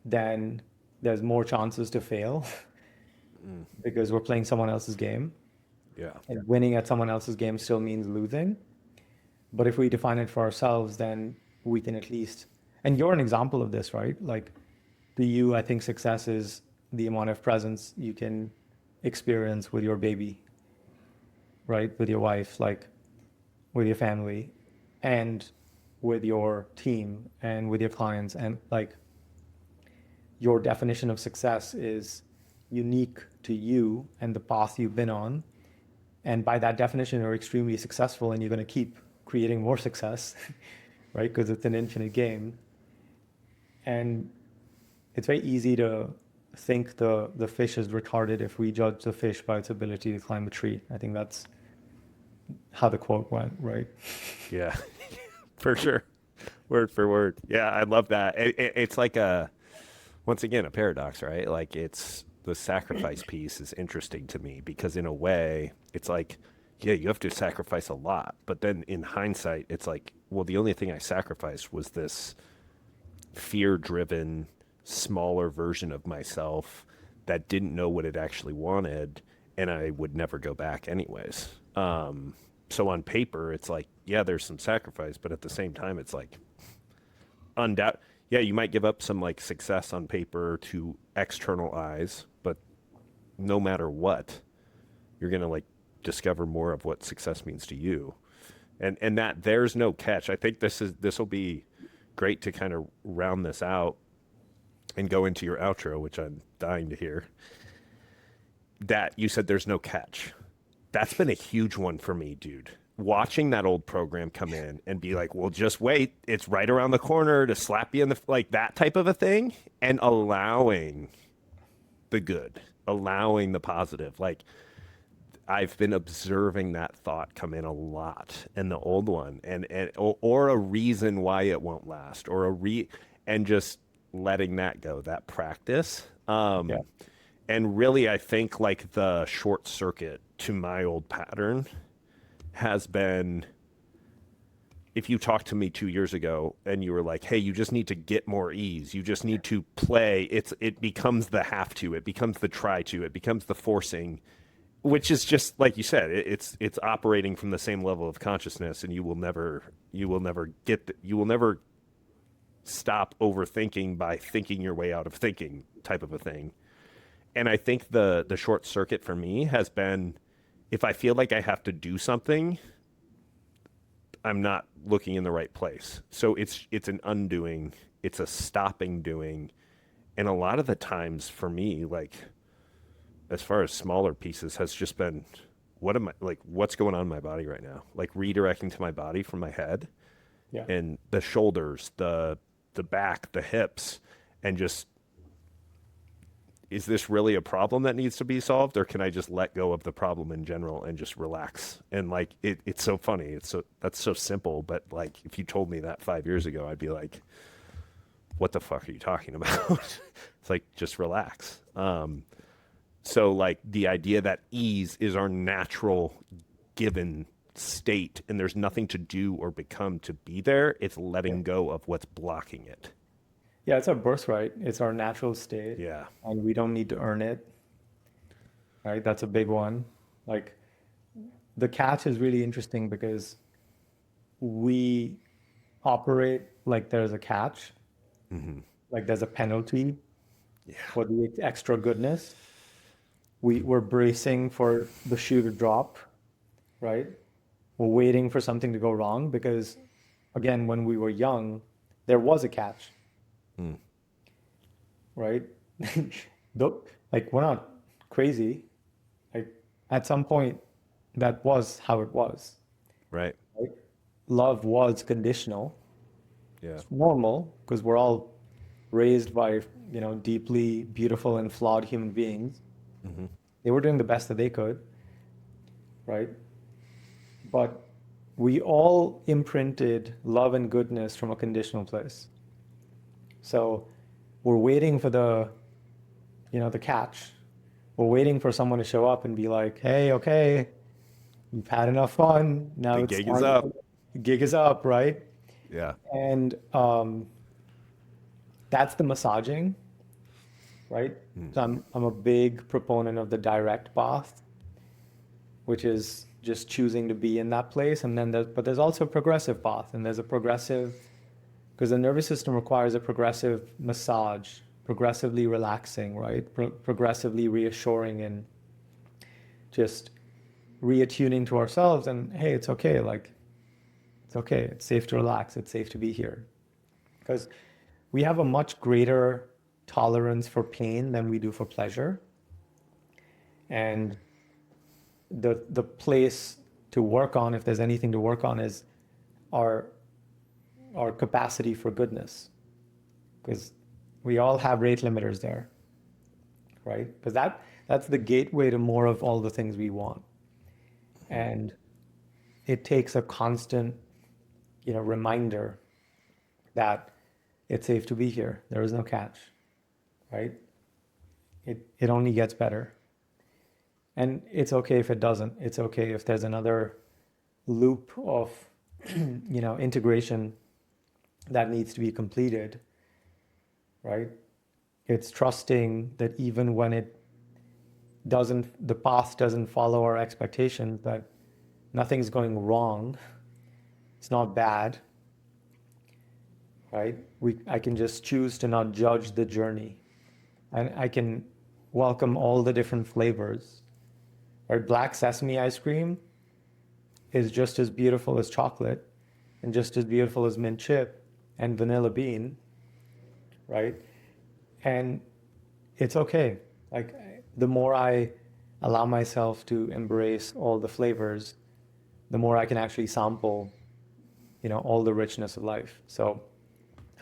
then there's more chances to fail because we're playing someone else's game. Yeah. And winning at someone else's game still means losing. But if we define it for ourselves, then we can at least, and you're an example of this, right? Like, to you, I think success is the amount of presence you can experience with your baby, right? With your wife, like with your family, and with your team and with your clients. And like, your definition of success is unique to you and the path you've been on. And by that definition, you're extremely successful, and you're going to keep creating more success, right? Because it's an infinite game. And it's very easy to think the fish is retarded if we judge the fish by its ability to climb a tree. I think that's how the quote went, right? Yeah, for sure. Word for word. Yeah, I love that. It's like once again, a paradox, right? Like, it's the sacrifice piece is interesting to me because in a way, it's like, yeah, you have to sacrifice a lot. But then in hindsight, it's like, well, the only thing I sacrificed was this fear-driven, smaller version of myself that didn't know what it actually wanted, and I would never go back anyways. So on paper, it's like, yeah, there's some sacrifice, but at the same time, it's like, yeah, you might give up some like success on paper to external eyes, but no matter what, you're gonna like discover more of what success means to you, and that there's no catch. I think this will be great to kind of round this out and go into your outro, which I'm dying to hear. That you said there's no catch. That's been a huge one for me, dude. Watching that old program come in and be like, well, just wait. It's right around the corner to slap you in the, like that type of a thing, and allowing the good, allowing the positive. Like, I've been observing that thought come in a lot in the old one, or a reason why it won't last, and just letting that go, that practice. Yeah. And really, I think like the short circuit to my old pattern has been, if you talked to me 2 years ago and you were like, hey, you just need to get more ease, you just need to play, it becomes the have to, it becomes the try to, it becomes the forcing, which is just like you said, it's operating from the same level of consciousness, and you will never stop overthinking by thinking your way out of thinking, type of a thing. And I think the short circuit for me has been, if I feel like I have to do something, I'm not looking in the right place. So it's an undoing, it's a stopping doing. And a lot of the times for me, like as far as smaller pieces, has just been, what's going on in my body right now? Like redirecting to my body from my head. Yeah. And the shoulders, the back, the hips, and just, is this really a problem that needs to be solved, or can I just let go of the problem in general and just relax? And like, it's so funny. That's so simple. But like, if you told me that 5 years ago, I'd be like, what the fuck are you talking about? It's like, just relax. So like the idea that ease is our natural given state and there's nothing to do or become to be there. It's letting go of what's blocking it. Yeah, it's our birthright. It's our natural state. Yeah. And we don't need to earn it. Right? That's a big one. Like the catch is really interesting because we operate like there's a catch, like there's a penalty for the extra goodness. We're bracing for the shoe to drop, right? We're waiting for something to go wrong because, again, when we were young, there was a catch, right? Like we're not crazy. Like at some point, that was how it was. Right. Right? Love was conditional. Yeah. It's normal because we're all raised by, deeply beautiful and flawed human beings. They were doing the best that they could, right? But we all imprinted love and goodness from a conditional place. So we're waiting for the catch. We're waiting for someone to show up and be like, hey, okay, you've had enough fun. Now The it's gig is time. up. The gig is up, right? Yeah. And that's the massaging, right? So I'm a big proponent of the direct path, which is just choosing to be in that place. And then there's also a progressive path, and there's a progressive, because the nervous system requires a progressive massage, progressively relaxing, right? Progressively reassuring and just reattuning to ourselves. And hey, it's okay. Like, it's okay. It's safe to relax. It's safe to be here. Because we have a much greater tolerance for pain than we do for pleasure. And the place to work on, if there's anything to work on, is our capacity for goodness. Because we all have rate limiters there, right? Because that's the gateway to more of all the things we want. And it takes a constant, reminder that it's safe to be here. There is no catch, right? It only gets better. And it's okay if it doesn't. It's okay if there's another loop of, integration that needs to be completed, right? It's trusting that even when the path doesn't follow our expectations, that nothing's going wrong. It's not bad, right? I can just choose to not judge the journey, and I can welcome all the different flavors. Right? Black sesame ice cream is just as beautiful as chocolate, and just as beautiful as mint chip, and vanilla bean, right? And it's okay. Like the more I allow myself to embrace all the flavors, the more I can actually sample, all the richness of life. So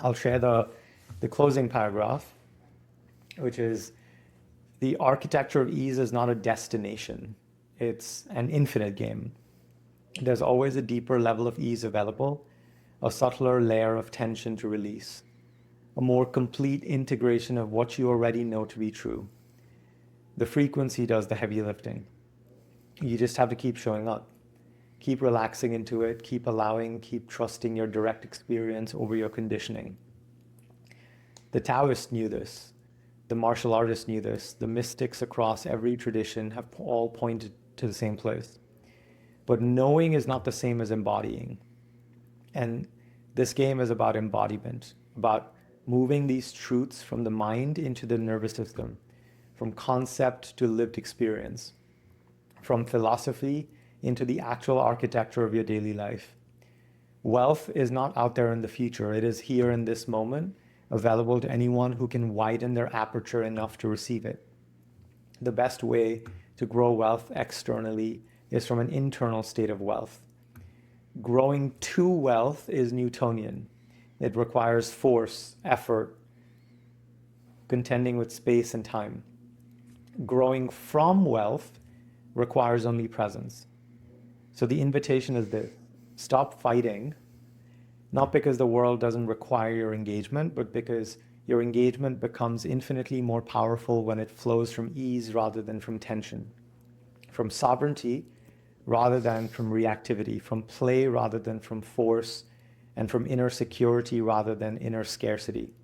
I'll share the closing paragraph, which is the architecture of ease is not a destination. It's an infinite game. There's always a deeper level of ease available, a subtler layer of tension to release, a more complete integration of what you already know to be true. The frequency does the heavy lifting. You just have to keep showing up, keep relaxing into it, keep allowing, keep trusting your direct experience over your conditioning. The Taoists knew this. The martial artists knew this. The mystics across every tradition have all pointed to the same place. But knowing is not the same as embodying. And this game is about embodiment, about moving these truths from the mind into the nervous system, from concept to lived experience, from philosophy into the actual architecture of your daily life. Wealth is not out there in the future. It is here in this moment, available to anyone who can widen their aperture enough to receive it. The best way to grow wealth externally is from an internal state of wealth. Growing to wealth is Newtonian. It requires force, effort, contending with space and time. Growing from wealth requires only presence. So the invitation is this: stop fighting, not because the world doesn't require your engagement, but because your engagement becomes infinitely more powerful when it flows from ease rather than from tension, from sovereignty rather than from reactivity, from play rather than from force, and from inner security rather than inner scarcity.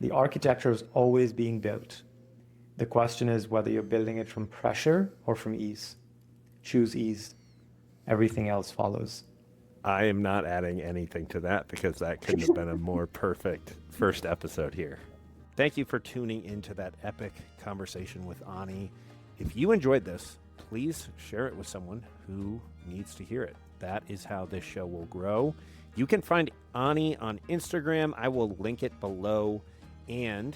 The architecture is always being built. The question is whether you're building it from pressure or from ease. Choose ease. Everything else follows. I am not adding anything to that because that couldn't have been a more perfect first episode here. Thank you for tuning into that epic conversation with Ani. If you enjoyed this, please share it with someone who needs to hear it. That is how this show will grow. You can find Ani on Instagram. I will link it below. And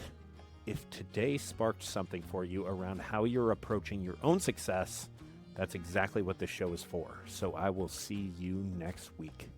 if today sparked something for you around how you're approaching your own success, that's exactly what this show is for. So I will see you next week.